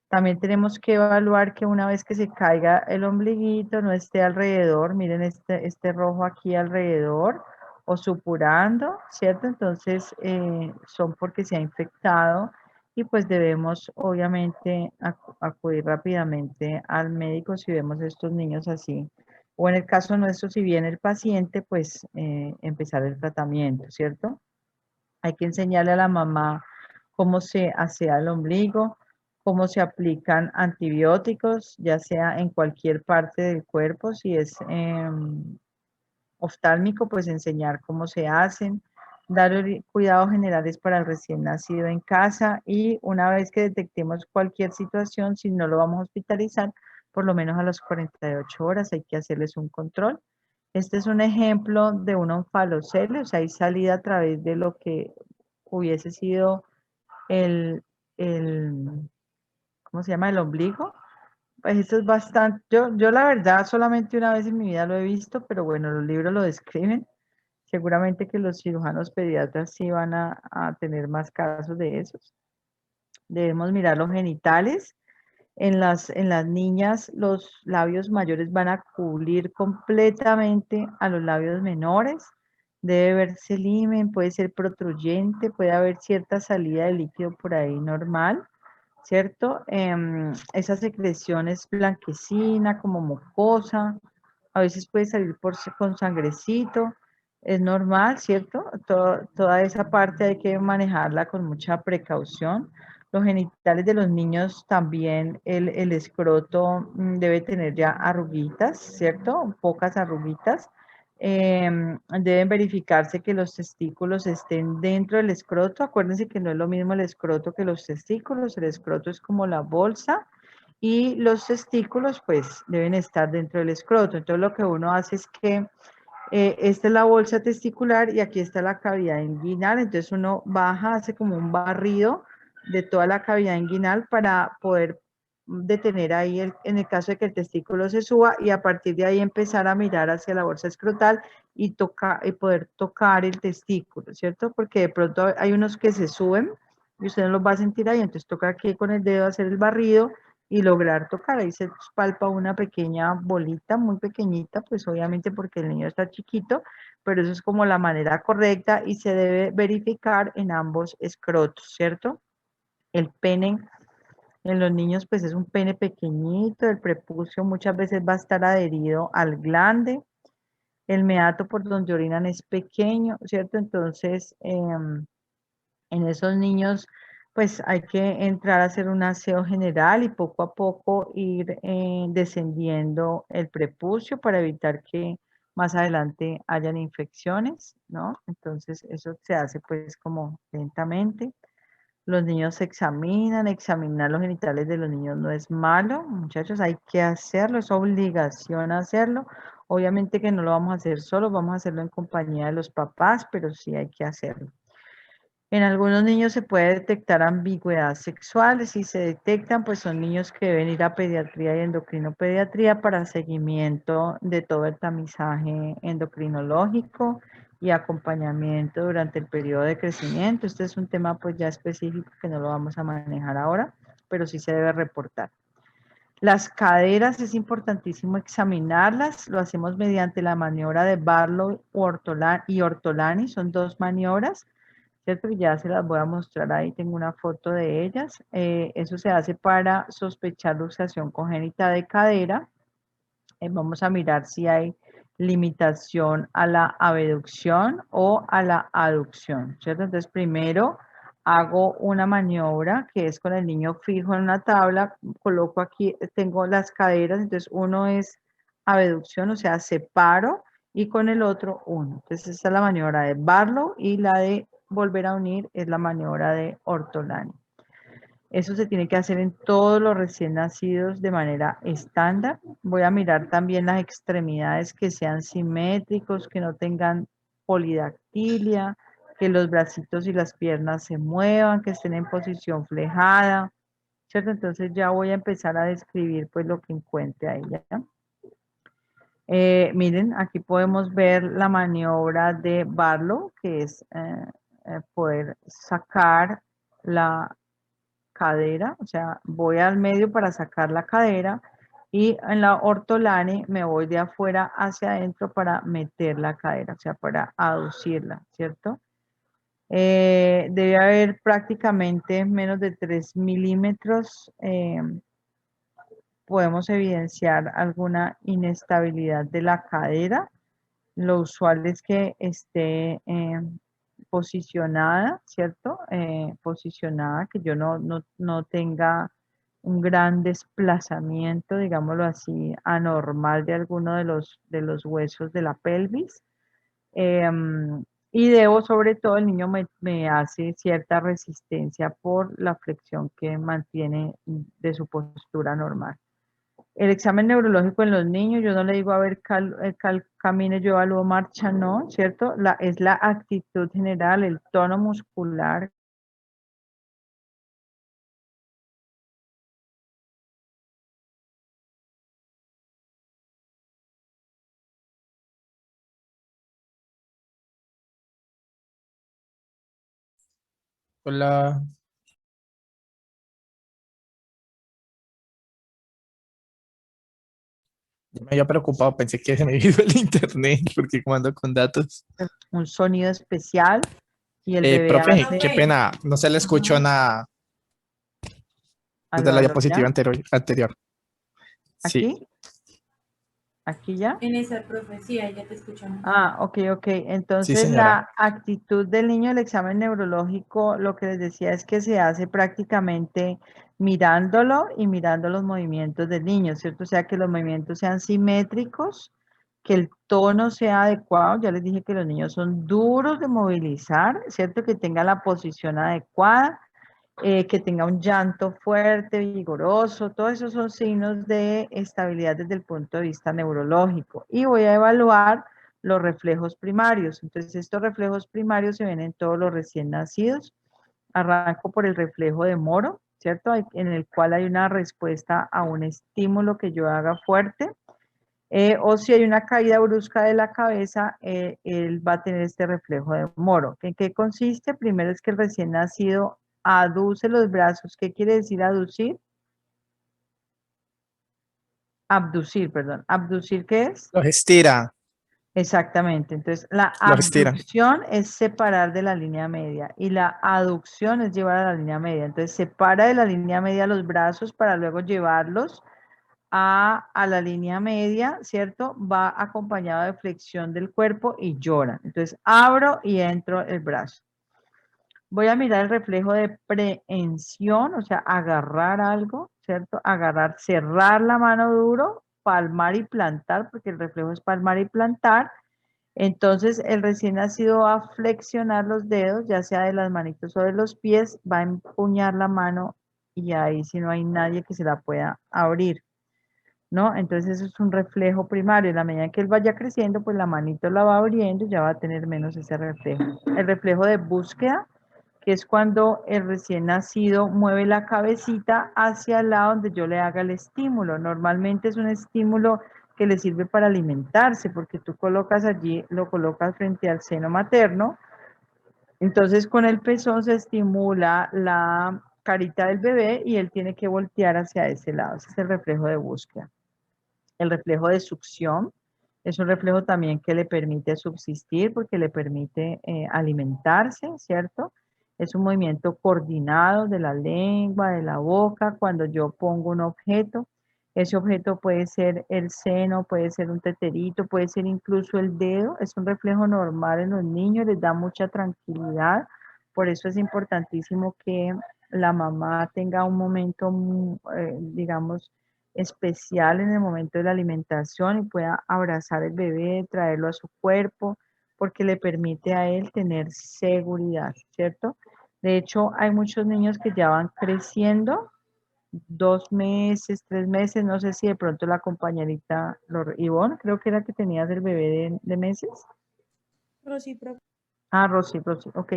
También tenemos que evaluar que una vez que se caiga el ombliguito no esté alrededor, miren este rojo aquí alrededor o supurando, ¿cierto? Entonces son porque se ha infectado y pues debemos obviamente acudir rápidamente al médico si vemos estos niños así. O en el caso nuestro, si viene el paciente, pues empezar el tratamiento, ¿cierto? Hay que enseñarle a la mamá cómo se asea el ombligo, cómo se aplican antibióticos, ya sea en cualquier parte del cuerpo, si es oftálmico, pues enseñar cómo se hacen, dar cuidados generales para el recién nacido en casa y una vez que detectemos cualquier situación, si no lo vamos a hospitalizar, por lo menos a las 48 horas hay que hacerles un control. Este es un ejemplo de un onfalocele, o sea, hay salida a través de lo que hubiese sido el ¿cómo se llama? El ombligo. Pues esto es bastante, yo la verdad solamente una vez en mi vida lo he visto, pero bueno, los libros lo describen. Seguramente que los cirujanos pediatras sí van a tener más casos de esos. Debemos mirar los genitales. En las niñas, los labios mayores van a cubrir completamente a los labios menores. Debe verse limen, puede ser protruyente, puede haber cierta salida de líquido por ahí normal, ¿cierto? Esa secreción es blanquecina, como mucosa, a veces puede salir con sangrecito, es normal, ¿cierto? Toda esa parte hay que manejarla con mucha precaución. Los genitales de los niños también, el escroto debe tener ya arruguitas, ¿cierto? Pocas arruguitas. Deben verificarse que los testículos estén dentro del escroto. Acuérdense que no es lo mismo el escroto que los testículos. El escroto es como la bolsa y los testículos pues deben estar dentro del escroto. Entonces lo que uno hace es que esta es la bolsa testicular y aquí está la cavidad inguinal. Entonces uno baja, hace como un barrido de toda la cavidad inguinal para poder detener ahí en el caso de que el testículo se suba y a partir de ahí empezar a mirar hacia la bolsa escrotal y poder tocar el testículo, ¿cierto? Porque de pronto hay unos que se suben y usted no los va a sentir ahí, entonces toca aquí con el dedo hacer el barrido y lograr tocar. Ahí se palpa una pequeña bolita, muy pequeñita, pues obviamente porque el niño está chiquito, pero eso es como la manera correcta y se debe verificar en ambos escrotos, ¿cierto? El pene en los niños pues es un pene pequeñito, el prepucio muchas veces va a estar adherido al glande, el meato por donde orinan es pequeño, ¿cierto? Entonces, en esos niños, pues hay que entrar a hacer un aseo general y poco a poco ir descendiendo el prepucio para evitar que más adelante hayan infecciones, ¿no? Entonces eso se hace pues como lentamente. Los niños se examinar los genitales de los niños no es malo, muchachos, hay que hacerlo, es obligación hacerlo. Obviamente que no lo vamos a hacer solos, vamos a hacerlo en compañía de los papás, pero sí hay que hacerlo. En algunos niños se puede detectar ambigüedad sexual. Si se detectan, pues son niños que deben ir a pediatría y endocrinopediatría para seguimiento de todo el tamizaje endocrinológico y acompañamiento durante el periodo de crecimiento. Este es un tema pues ya específico que no lo vamos a manejar ahora, pero sí se debe reportar. Las caderas es importantísimo examinarlas, lo hacemos mediante la maniobra de Barlow y Ortolani, son dos maniobras. ¿Cierto? Ya se las voy a mostrar ahí, tengo una foto de ellas. Eso se hace para sospechar luxación congénita de cadera. Vamos a mirar si hay limitación a la abducción o a la aducción, ¿cierto? Entonces, primero hago una maniobra que es con el niño fijo en una tabla, coloco aquí, tengo las caderas, entonces uno es abducción, o sea, separo, y con el otro uno. Entonces, esta es la maniobra de Barlow y la de volver a unir es la maniobra de Ortolani. Eso se tiene que hacer en todos los recién nacidos de manera estándar. Voy a mirar también las extremidades que sean simétricos, que no tengan polidactilia, que los bracitos y las piernas se muevan, que estén en posición flejada, ¿cierto? Entonces ya voy a empezar a describir pues lo que encuentre ahí, ¿ya? Miren, aquí podemos ver la maniobra de Barlow, que es poder sacar la cadera, o sea, voy al medio para sacar la cadera y en la ortolane me voy de afuera hacia adentro para meter la cadera, o sea, para aducirla, ¿cierto? Debe haber prácticamente menos de 3 milímetros. Podemos evidenciar alguna inestabilidad de la cadera. Lo usual es que esté posicionada, ¿cierto? Posicionada, que yo no tenga un gran desplazamiento, digámoslo así, anormal de alguno de los huesos de la pelvis. Y debo, sobre todo, el niño me hace cierta resistencia por la flexión que mantiene de su postura normal. El examen neurológico en los niños, yo no le digo, a ver, camine, yo evalúo marcha, no, ¿cierto? Es la actitud general, el tono muscular, Hola. Yo me había preocupado, pensé que se me había ido el internet porque como ando con datos. Un sonido especial y el bebé Profe, hace... qué pena, no se le escuchó nada desde la Aló, diapositiva ¿ya? anterior. Sí, ¿Aquí? ¿Aquí ya? En esa profecía ya te escuchamos. Ah, ok, ok. sí, Entonces señora. la actitud del niño del examen neurológico, lo que les decía es que se hace prácticamente mirándolo y mirando los movimientos del niño, ¿cierto? O sea, que los movimientos sean simétricos, que el tono sea adecuado. Ya les dije que los niños son duros de movilizar, ¿cierto? Que tenga la posición adecuada, que tenga un llanto fuerte, vigoroso. Todos esos son signos de estabilidad desde el punto de vista neurológico. Y voy a evaluar los reflejos primarios. Entonces, estos reflejos primarios se ven en todos los recién nacidos. Arranco por el reflejo de Moro, ¿cierto? En el cual hay una respuesta a un estímulo que yo haga fuerte. O si hay una caída brusca de la cabeza, él va a tener este reflejo de Moro. ¿En qué consiste? Primero es que el recién nacido aduce los brazos. ¿Qué quiere decir aducir? Abducir, perdón. ¿Abducir qué es? Los estira, Exactamente. Entonces, la los estira. abducción es separar de la línea media y la aducción es llevar a la línea media. Entonces, separa de la línea media los brazos para luego llevarlos a la línea media, ¿cierto? Va acompañado de flexión del cuerpo y llora. Entonces, abro y entro el brazo. Voy a mirar el reflejo de prehensión, o sea, agarrar algo, ¿cierto? Agarrar, cerrar la mano duro, palmar y plantar, porque el reflejo es palmar y plantar. Entonces, el recién nacido va a flexionar los dedos, ya sea de las manitos o de los pies, va a empuñar la mano y ahí si no hay nadie que se la pueda abrir, ¿no? Entonces, eso es un reflejo primario. En la medida que él vaya creciendo, pues la manito la va abriendo y ya va a tener menos ese reflejo. El reflejo de búsqueda, que es cuando el recién nacido mueve la cabecita hacia el lado donde yo le haga el estímulo. Normalmente es un estímulo que le sirve para alimentarse, porque tú colocas allí, lo colocas frente al seno materno, entonces con el pezón se estimula la carita del bebé y él tiene que voltear hacia ese lado. Ese es el reflejo de búsqueda. El reflejo de succión es un reflejo también que le permite subsistir porque le permite alimentarse, ¿cierto? Es un movimiento coordinado de la lengua, de la boca, cuando yo pongo un objeto. Ese objeto puede ser el seno, puede ser un teterito, puede ser incluso el dedo. Es un reflejo normal en los niños, les da mucha tranquilidad. Por eso es importantísimo que la mamá tenga un momento, digamos, especial en el momento de la alimentación y pueda abrazar al bebé, traerlo a su cuerpo, porque le permite a él tener seguridad, ¿cierto? De hecho, hay muchos niños que ya van creciendo, 2 meses, 3 meses, no sé si de pronto la compañerita, Ivonne, creo que era que tenías el bebé de meses. Rosy, profe. Ah, Rosy, ok.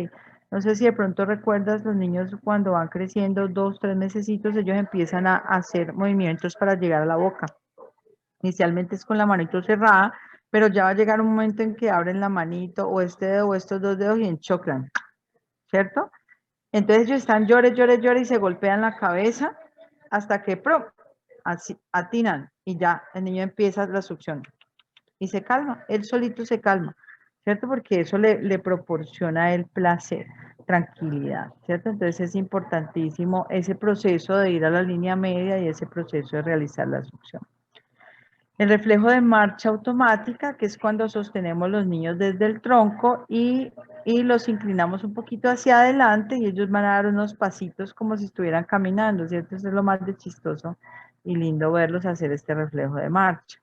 No sé si de pronto recuerdas, los niños cuando van creciendo 2, 3 mesecitos, ellos empiezan a hacer movimientos para llegar a la boca. Inicialmente es con la manito cerrada, pero ya va a llegar un momento en que abren la manito o este dedo o estos dos dedos y enchoclan, ¿cierto? Entonces ellos están llore, llore, llore y se golpean la cabeza hasta que así, atinan y ya el niño empieza la succión y se calma, él solito se calma, ¿cierto? Porque eso le proporciona el placer, tranquilidad, ¿cierto? Entonces es importantísimo ese proceso de ir a la línea media y ese proceso de realizar la succión. El reflejo de marcha automática, que es cuando sostenemos los niños desde el tronco y los inclinamos un poquito hacia adelante y ellos van a dar unos pasitos como si estuvieran caminando, ¿cierto? Eso es lo más de chistoso y lindo verlos hacer este reflejo de marcha.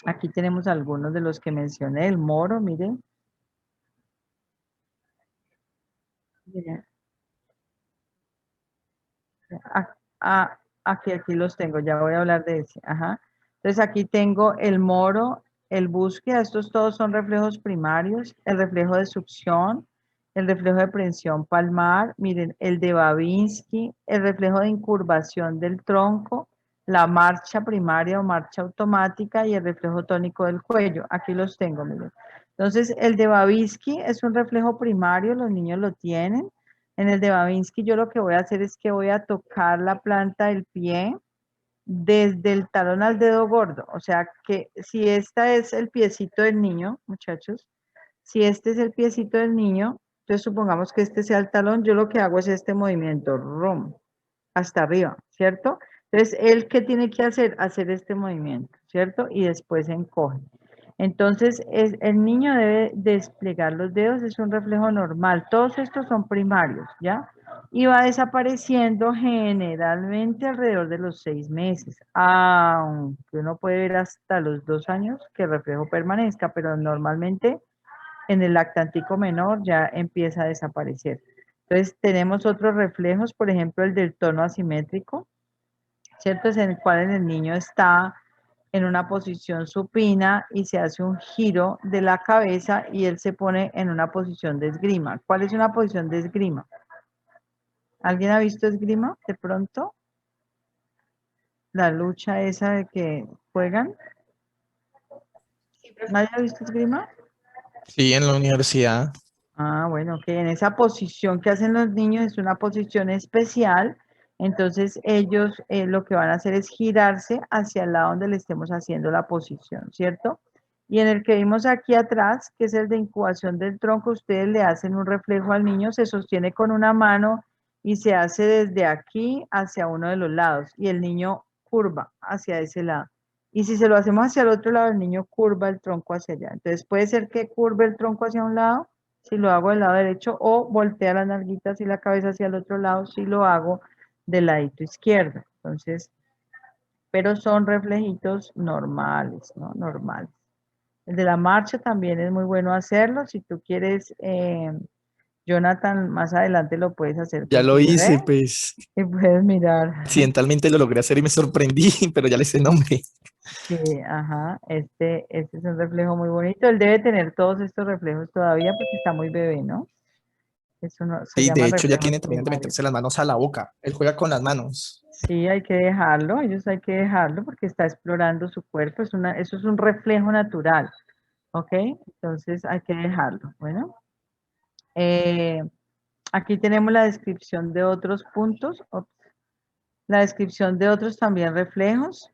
Aquí tenemos algunos de los que mencioné, el moro, miren. Miren. Aquí los tengo, ya voy a hablar de ese. Ajá. Entonces aquí tengo el moro, el búsqueda, estos todos son reflejos primarios, el reflejo de succión, el reflejo de prensión palmar, miren, el de Babinski, el reflejo de incurvación del tronco, la marcha primaria o marcha automática y el reflejo tónico del cuello. Aquí los tengo, miren. Entonces, el de Babinski es un reflejo primario, los niños lo tienen. En el de Babinski yo lo que voy a hacer es que voy a tocar la planta del pie desde el talón al dedo gordo. O sea que si este es el piecito del niño, muchachos, si este es el piecito del niño, entonces supongamos que este sea el talón, yo lo que hago es este movimiento, rum, hasta arriba, ¿cierto? Entonces, ¿él qué tiene que hacer? Hacer este movimiento, ¿cierto? Y después encoge. Entonces, el niño debe desplegar los dedos, es un reflejo normal. Todos estos son primarios, ¿ya? Y va desapareciendo generalmente alrededor de los 6 meses, aunque uno puede ver hasta los 2 años que el reflejo permanezca, pero normalmente en el lactantico menor ya empieza a desaparecer. Entonces tenemos otros reflejos, por ejemplo el del tono asimétrico, ¿cierto? Es en el cual el niño está en una posición supina y se hace un giro de la cabeza y él se pone en una posición de esgrima. ¿Cuál es una posición de esgrima? ¿Alguien ha visto esgrima de pronto? La lucha esa de que juegan. Sí, profe. ¿Nadie ha visto esgrima? Sí, en la universidad. Ah, bueno, que en esa posición que hacen los niños es una posición especial, entonces ellos lo que van a hacer es girarse hacia el lado donde le estemos haciendo la posición, ¿cierto? Y en el que vimos aquí atrás, que es el de incubación del tronco, ustedes le hacen un reflejo al niño, se sostiene con una mano y se hace desde aquí hacia uno de los lados y el niño curva hacia ese lado. Y si se lo hacemos hacia el otro lado, el niño curva el tronco hacia allá. Entonces puede ser que curve el tronco hacia un lado si lo hago del lado derecho, o voltea las nalguitas y la cabeza hacia el otro lado, si lo hago del ladito izquierdo. Entonces, pero son reflejitos normales, ¿no? Normales. El de la marcha también es muy bueno hacerlo. Si tú quieres, Jonathan, más adelante lo puedes hacer Ya con lo tu hice, bebé pues y puedes mirar. accidentalmente lo logré hacer y me sorprendí, pero ya le sé el nombre. Sí, ajá, este es un reflejo muy bonito. Él debe tener todos estos reflejos todavía porque está muy bebé, ¿no? Eso no, se Sí, de llama hecho ya reflejos tiene también de primarios. meterse las manos a la boca. Él juega con las manos. Sí, hay que dejarlo, ellos hay que dejarlo porque está explorando su cuerpo, eso es un reflejo natural, ¿ok? Entonces hay que dejarlo. Bueno, eh, aquí tenemos la descripción de otros puntos, la descripción de otros también reflejos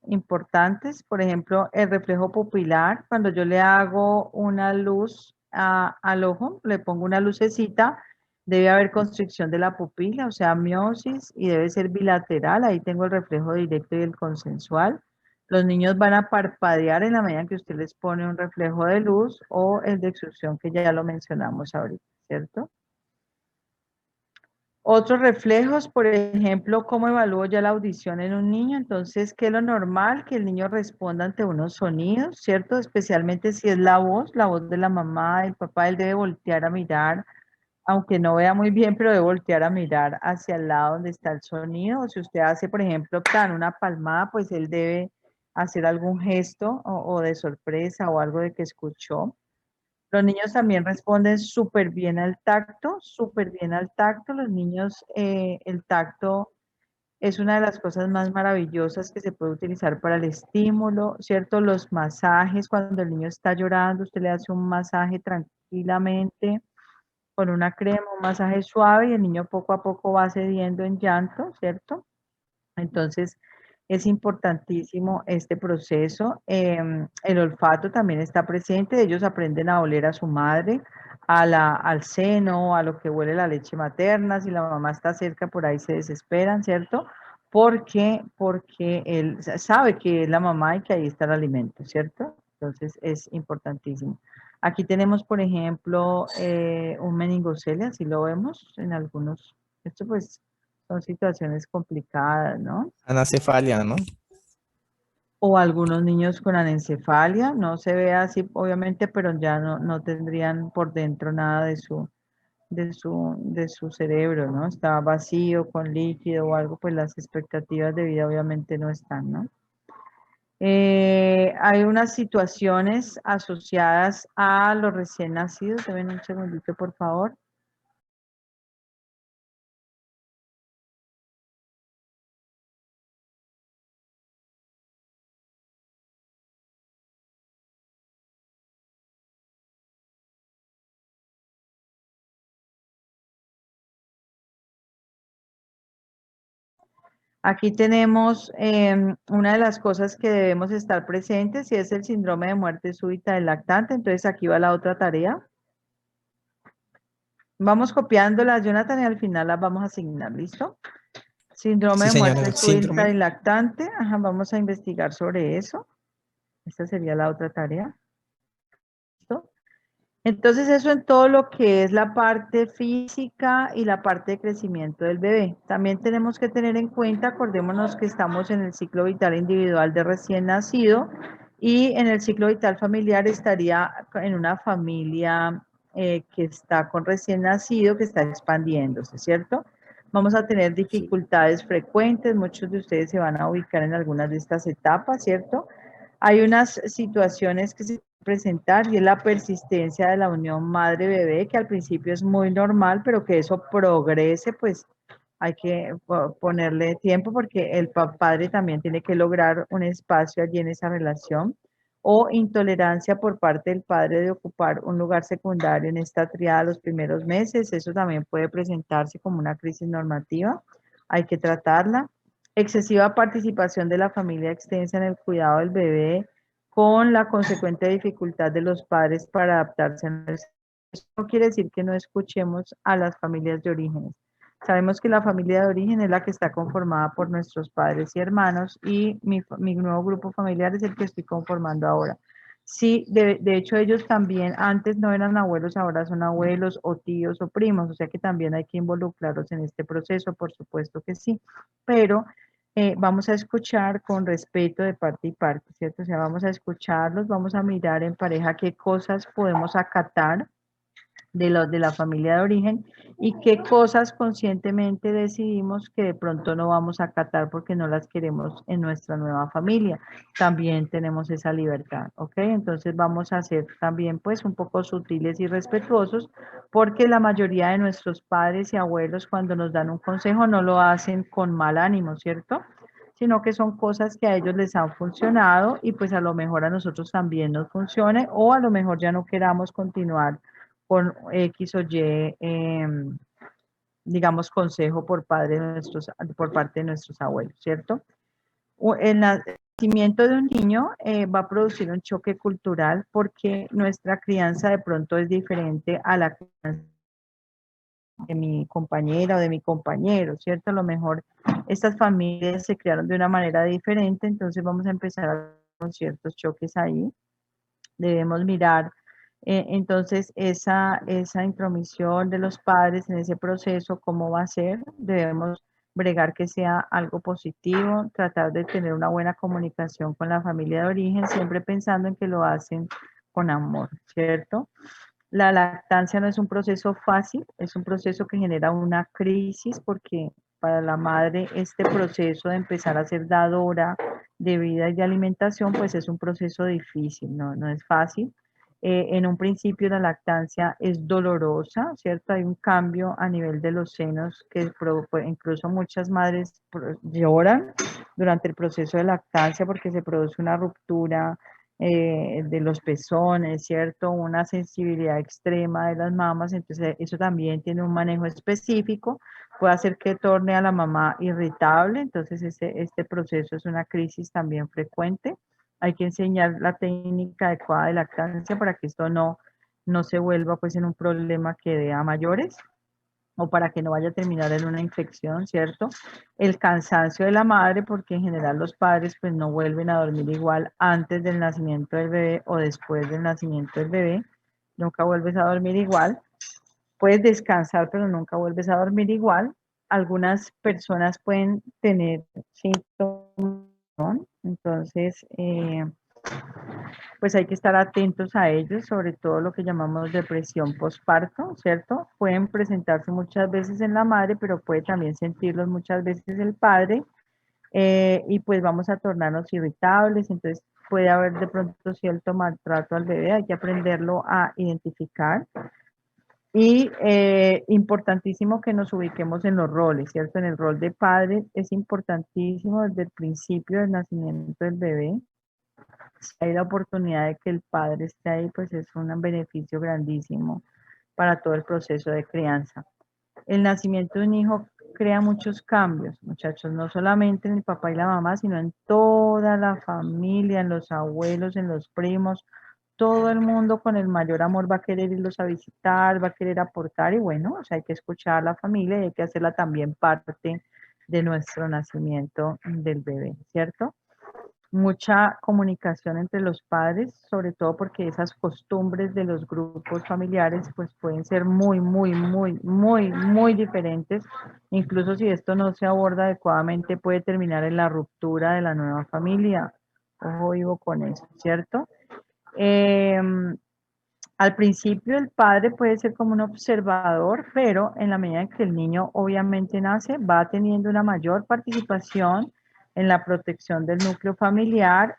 importantes, por ejemplo, el reflejo pupilar, cuando yo le hago una luz al ojo, le pongo una lucecita, debe haber constricción de la pupila, o sea, miosis, y debe ser bilateral, ahí tengo el reflejo directo y el consensual. Los niños van a parpadear en la medida en que usted les pone un reflejo de luz o el de extrusión, que ya lo mencionamos ahorita, ¿cierto? Otros reflejos, por ejemplo, ¿cómo evalúo ya la audición en un niño? Entonces, ¿qué es lo normal? Que el niño responda ante unos sonidos, ¿cierto? Especialmente si es la voz de la mamá, del papá, él debe voltear a mirar, aunque no vea muy bien, pero debe voltear a mirar hacia el lado donde está el sonido. O si usted hace, por ejemplo, una palmada, pues él debe hacer algún gesto o de sorpresa o algo de que escuchó. Los niños también responden súper bien al tacto, súper bien al tacto. Los niños, el tacto es una de las cosas más maravillosas que se puede utilizar para el estímulo, ¿cierto? Los masajes, cuando el niño está llorando, usted le hace un masaje tranquilamente con una crema, un masaje suave y el niño poco a poco va cediendo en llanto, ¿cierto? Entonces, es importantísimo este proceso. El olfato también está presente. Ellos aprenden a oler a su madre, al seno, a lo que huele la leche materna. Si la mamá está cerca, por ahí se desesperan, ¿cierto? Porque él sabe que es la mamá y que ahí está el alimento, ¿cierto? Entonces, es importantísimo. Aquí tenemos, por ejemplo, un meningocelia, si lo vemos en algunos. Esto pues son situaciones complicadas, ¿no? Anacefalia, ¿no? O algunos niños con anencefalia, no se ve así obviamente, pero ya no tendrían por dentro nada de su cerebro, ¿no? Está vacío, con líquido o algo, pues las expectativas de vida obviamente no están, ¿no? Hay unas situaciones asociadas a los recién nacidos, deben un segundito, por favor. Aquí tenemos una de las cosas que debemos estar presentes y es el síndrome de muerte súbita del lactante. Entonces aquí va la otra tarea. Vamos copiándolas, Jonathan, y al final las vamos a asignar, ¿listo? Síndrome Sí, de muerte señora, súbita síndrome. del lactante. Ajá, vamos a investigar sobre eso. Esta sería la otra tarea. ¿Listo? Entonces eso en todo lo que es la parte física y la parte de crecimiento del bebé. También tenemos que tener en cuenta, acordémonos que estamos en el ciclo vital individual de recién nacido y en el ciclo vital familiar estaría en una familia que está con recién nacido, que está expandiéndose, ¿cierto? Vamos a tener dificultades frecuentes, muchos de ustedes se van a ubicar en algunas de estas etapas, ¿cierto? Hay unas situaciones que se presentar y es la persistencia de la unión madre-bebé, que al principio es muy normal, pero que eso progrese, pues hay que ponerle tiempo porque el padre también tiene que lograr un espacio allí en esa relación. O intolerancia por parte del padre de ocupar un lugar secundario en esta triada los primeros meses, eso también puede presentarse como una crisis normativa, hay que tratarla. Excesiva participación de la familia extensa en el cuidado del bebé, con la consecuente dificultad de los padres para adaptarse a nuestra. Eso no quiere decir que no escuchemos a las familias de orígenes. Sabemos que la familia de origen es la que está conformada por nuestros padres y hermanos y mi nuevo grupo familiar es el que estoy conformando ahora. Sí, de hecho ellos también antes no eran abuelos, ahora son abuelos o tíos o primos, o sea que también hay que involucrarlos en este proceso, por supuesto que sí, pero vamos a escuchar con respeto de parte y parte, ¿cierto? O sea, vamos a escucharlos, vamos a mirar en pareja qué cosas podemos acatar de los de la familia de origen y qué cosas conscientemente decidimos que de pronto no vamos a acatar porque no las queremos en nuestra nueva familia. También tenemos esa libertad, ¿ok? Entonces vamos a ser también pues un poco sutiles y respetuosos porque la mayoría de nuestros padres y abuelos cuando nos dan un consejo no lo hacen con mal ánimo, ¿cierto? Sino que son cosas que a ellos les han funcionado y pues a lo mejor a nosotros también nos funcione o a lo mejor ya no queramos continuar con X o Y, digamos, consejo por parte de nuestros abuelos, ¿cierto? El nacimiento de un niño va a producir un choque cultural porque nuestra crianza de pronto es diferente a la crianza de mi compañera o de mi compañero, ¿cierto? A lo mejor estas familias se crearon de una manera diferente, entonces vamos a empezar con ciertos choques ahí. Debemos mirar entonces esa intromisión de los padres en ese proceso, cómo va a ser. Debemos bregar que sea algo positivo, tratar de tener una buena comunicación con la familia de origen, siempre pensando en que lo hacen con amor, ¿cierto? La lactancia no es un proceso fácil, es un proceso que genera una crisis porque para la madre este proceso de empezar a ser dadora de vida y de alimentación, pues es un proceso difícil, no es fácil. En un principio la lactancia es dolorosa, ¿cierto? Hay un cambio a nivel de los senos que incluso muchas madres lloran durante el proceso de lactancia porque se produce una ruptura de los pezones, ¿cierto? Una sensibilidad extrema de las mamas, entonces eso también tiene un manejo específico, puede hacer que torne a la mamá irritable, entonces este proceso es una crisis también frecuente. Hay que enseñar la técnica adecuada de lactancia para que esto no se vuelva pues en un problema que dé a mayores o para que no vaya a terminar en una infección, ¿cierto? El cansancio de la madre, porque en general los padres pues no vuelven a dormir igual antes del nacimiento del bebé o después del nacimiento del bebé, nunca vuelves a dormir igual, puedes descansar pero nunca vuelves a dormir igual. Algunas personas pueden tener síntomas, ¿no? Entonces, pues hay que estar atentos a ellos, sobre todo lo que llamamos depresión postparto, ¿cierto? Pueden presentarse muchas veces en la madre, pero puede también sentirlos muchas veces el padre, y pues vamos a tornarnos irritables, entonces puede haber de pronto cierto maltrato al bebé, hay que aprenderlo a identificar. Y importantísimo que nos ubiquemos en los roles, ¿cierto? En el rol de padre es importantísimo desde el principio del nacimiento del bebé. Si hay la oportunidad de que el padre esté ahí, pues es un beneficio grandísimo para todo el proceso de crianza. El nacimiento de un hijo crea muchos cambios, muchachos, no solamente en el papá y la mamá, sino en toda la familia, en los abuelos, en los primos. Todo el mundo con el mayor amor va a querer irlos a visitar, va a querer aportar y bueno, o sea, hay que escuchar a la familia y hay que hacerla también parte de nuestro nacimiento del bebé, ¿cierto? Mucha comunicación entre los padres, sobre todo porque esas costumbres de los grupos familiares pues pueden ser muy diferentes. Incluso si esto no se aborda adecuadamente puede terminar en la ruptura de la nueva familia. Ojo vivo con eso, ¿cierto? Al principio el padre puede ser como un observador, pero en la medida en que el niño obviamente nace, va teniendo una mayor participación en la protección del núcleo familiar,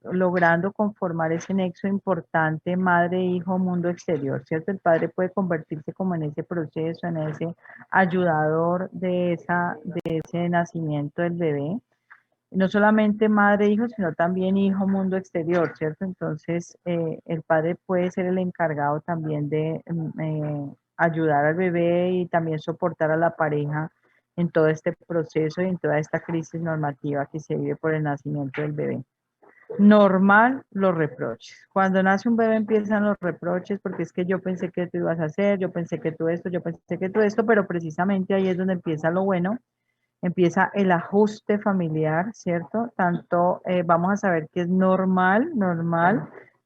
logrando conformar ese nexo importante madre, hijo, mundo exterior, ¿cierto? El padre puede convertirse como en ese proceso, en ese ayudador de ese nacimiento del bebé. No solamente madre e hijo, sino también hijo, mundo exterior, ¿cierto? Entonces, el padre puede ser el encargado también de ayudar al bebé y también soportar a la pareja en todo este proceso y en toda esta crisis normativa que se vive por el nacimiento del bebé. Normal los reproches. Cuando nace un bebé empiezan los reproches porque es que yo pensé que tú ibas a hacer, yo pensé que tú esto, yo pensé que tú esto, pero precisamente ahí es donde empieza lo bueno. Empieza el ajuste familiar, ¿cierto? Tanto vamos a saber que es normal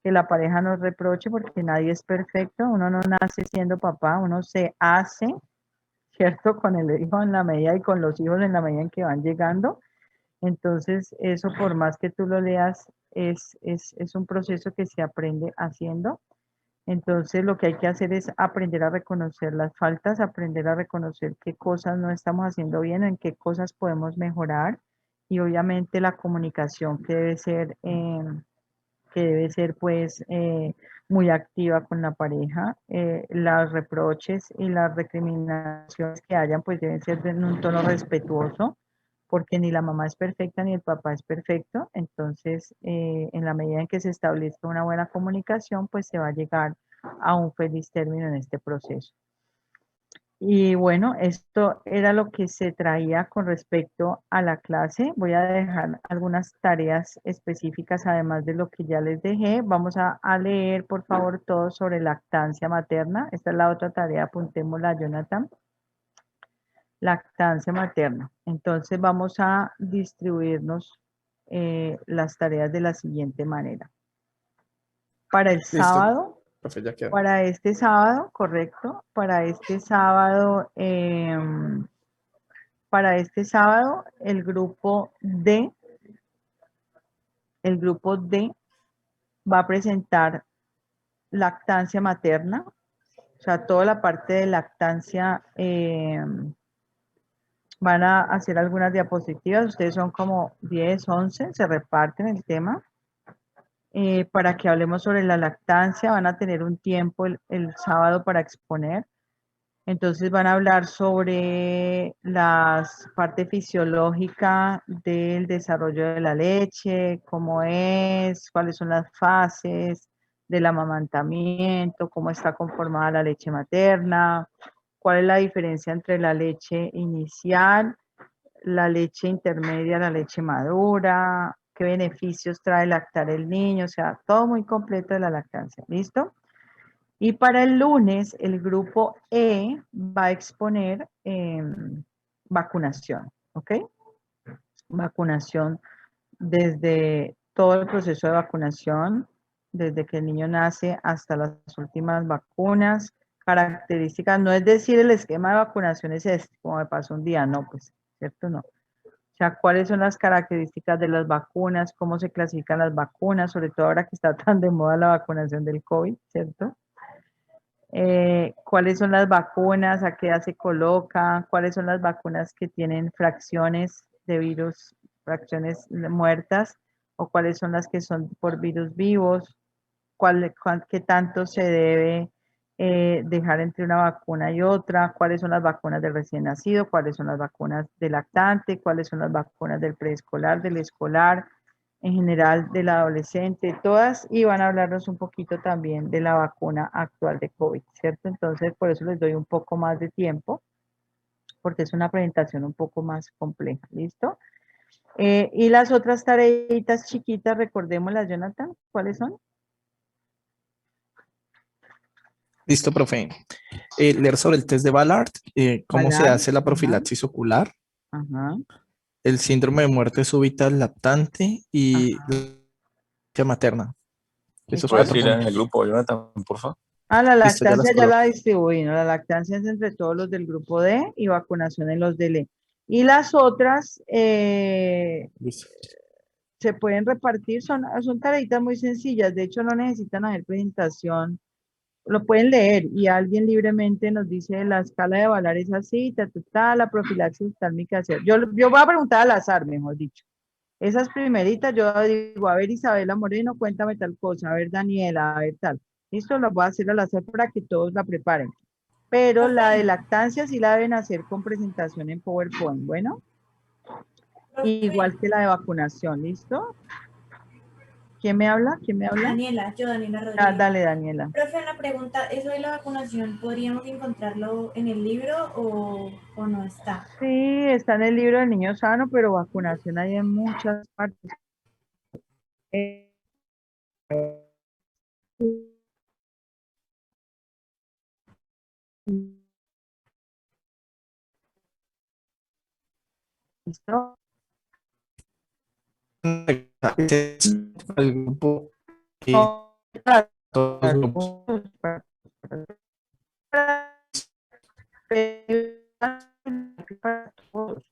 que la pareja nos reproche porque nadie es perfecto, uno no nace siendo papá, uno se hace, ¿cierto? Con el hijo en la medida y con los hijos en la medida en que van llegando. Entonces, eso por más que tú lo leas, es un proceso que se aprende haciendo. Entonces, lo que hay que hacer es aprender a reconocer las faltas, aprender a reconocer qué cosas no estamos haciendo bien, en qué cosas podemos mejorar y obviamente la comunicación que debe ser pues muy activa con la pareja. Los reproches y las recriminaciones que hayan pues deben ser en un tono respetuoso porque ni la mamá es perfecta ni el papá es perfecto. Entonces, en la medida en que se establezca una buena comunicación, pues se va a llegar a un feliz término en este proceso. Y bueno, esto era lo que se traía con respecto a la clase. Voy a dejar algunas tareas específicas, además de lo que ya les dejé. Vamos a leer, por favor, todo sobre lactancia materna. Esta es la otra tarea, apuntémosla, Jonathan. Lactancia materna. Entonces vamos a distribuirnos las tareas de la siguiente manera. Para el Listo. sábado, Profe, ya queda. para este sábado, correcto, para este sábado, el grupo D va a presentar lactancia materna, o sea, toda la parte de lactancia. Van a hacer algunas diapositivas, ustedes son como 10, 11, se reparten el tema. Para que hablemos sobre la lactancia, van a tener un tiempo el sábado para exponer. Entonces van a hablar sobre la parte fisiológica del desarrollo de la leche, cómo es, cuáles son las fases del amamantamiento, cómo está conformada la leche materna, cuál es la diferencia entre la leche inicial, la leche intermedia, la leche madura, qué beneficios trae lactar el niño, o sea, todo muy completo de la lactancia, ¿listo? Y para el lunes, el grupo E va a exponer vacunación, ¿ok? Vacunación desde todo el proceso de vacunación, desde que el niño nace hasta las últimas vacunas, características, no es decir el esquema de vacunación es este, como me pasó un día, no, pues, ¿cierto? No. O sea, cuáles son las características de las vacunas, cómo se clasifican las vacunas, sobre todo ahora que está tan de moda la vacunación del COVID, ¿cierto? Cuáles son las vacunas, a qué edad se coloca, cuáles son las vacunas que tienen fracciones de virus, fracciones muertas, o cuáles son las que son por virus vivos, qué tanto se debe dejar entre una vacuna y otra, cuáles son las vacunas del recién nacido, cuáles son las vacunas del lactante, cuáles son las vacunas del preescolar, del escolar, en general del adolescente, todas, y van a hablarnos un poquito también de la vacuna actual de COVID, ¿cierto? Entonces, por eso les doy un poco más de tiempo porque es una presentación un poco más compleja, ¿listo? Y las otras tareitas chiquitas, recordémoslas, Jonathan, ¿cuáles son? Listo, profe. Leer sobre el test de Ballard, cómo se Ballard, hace la ajá. profilaxis ocular, Ajá, el síndrome de muerte súbita del lactante y la lactancia materna. Esos ¿Puedes 4 ir en puntos. el grupo, Jonathan, por favor? la Listo, ya las lactancia ya la coloqué. distribuí, ¿no? La lactancia es entre todos los del grupo D y vacunación en los del E. Y las otras Listo. se pueden repartir, son tareitas muy sencillas, de hecho no necesitan hacer presentación, lo pueden leer y alguien libremente nos dice la escala de Ballard es así, la profilaxis oftálmica así. Yo voy a preguntar al azar, mejor dicho. Esas primeritas yo digo, a ver Isabela Moreno, cuéntame tal cosa, a ver Daniela, a ver tal. Listo, las voy a hacer al azar para que todos la preparen. Pero la de Profe, lactancia sí la deben hacer con presentación en PowerPoint, bueno, igual profe, que la de vacunación, ¿listo? ¿Quién me habla? ¿Quién me habla? Daniela Ah, Rodríguez. dale, Daniela. Profe, una pregunta, ¿eso de la vacunación podríamos encontrarlo en el libro o no está? Sí, está en el libro del niño sano, pero vacunación hay en muchas partes. Eh, ¿Listo? El grupo y No, todos los grupos. para todos.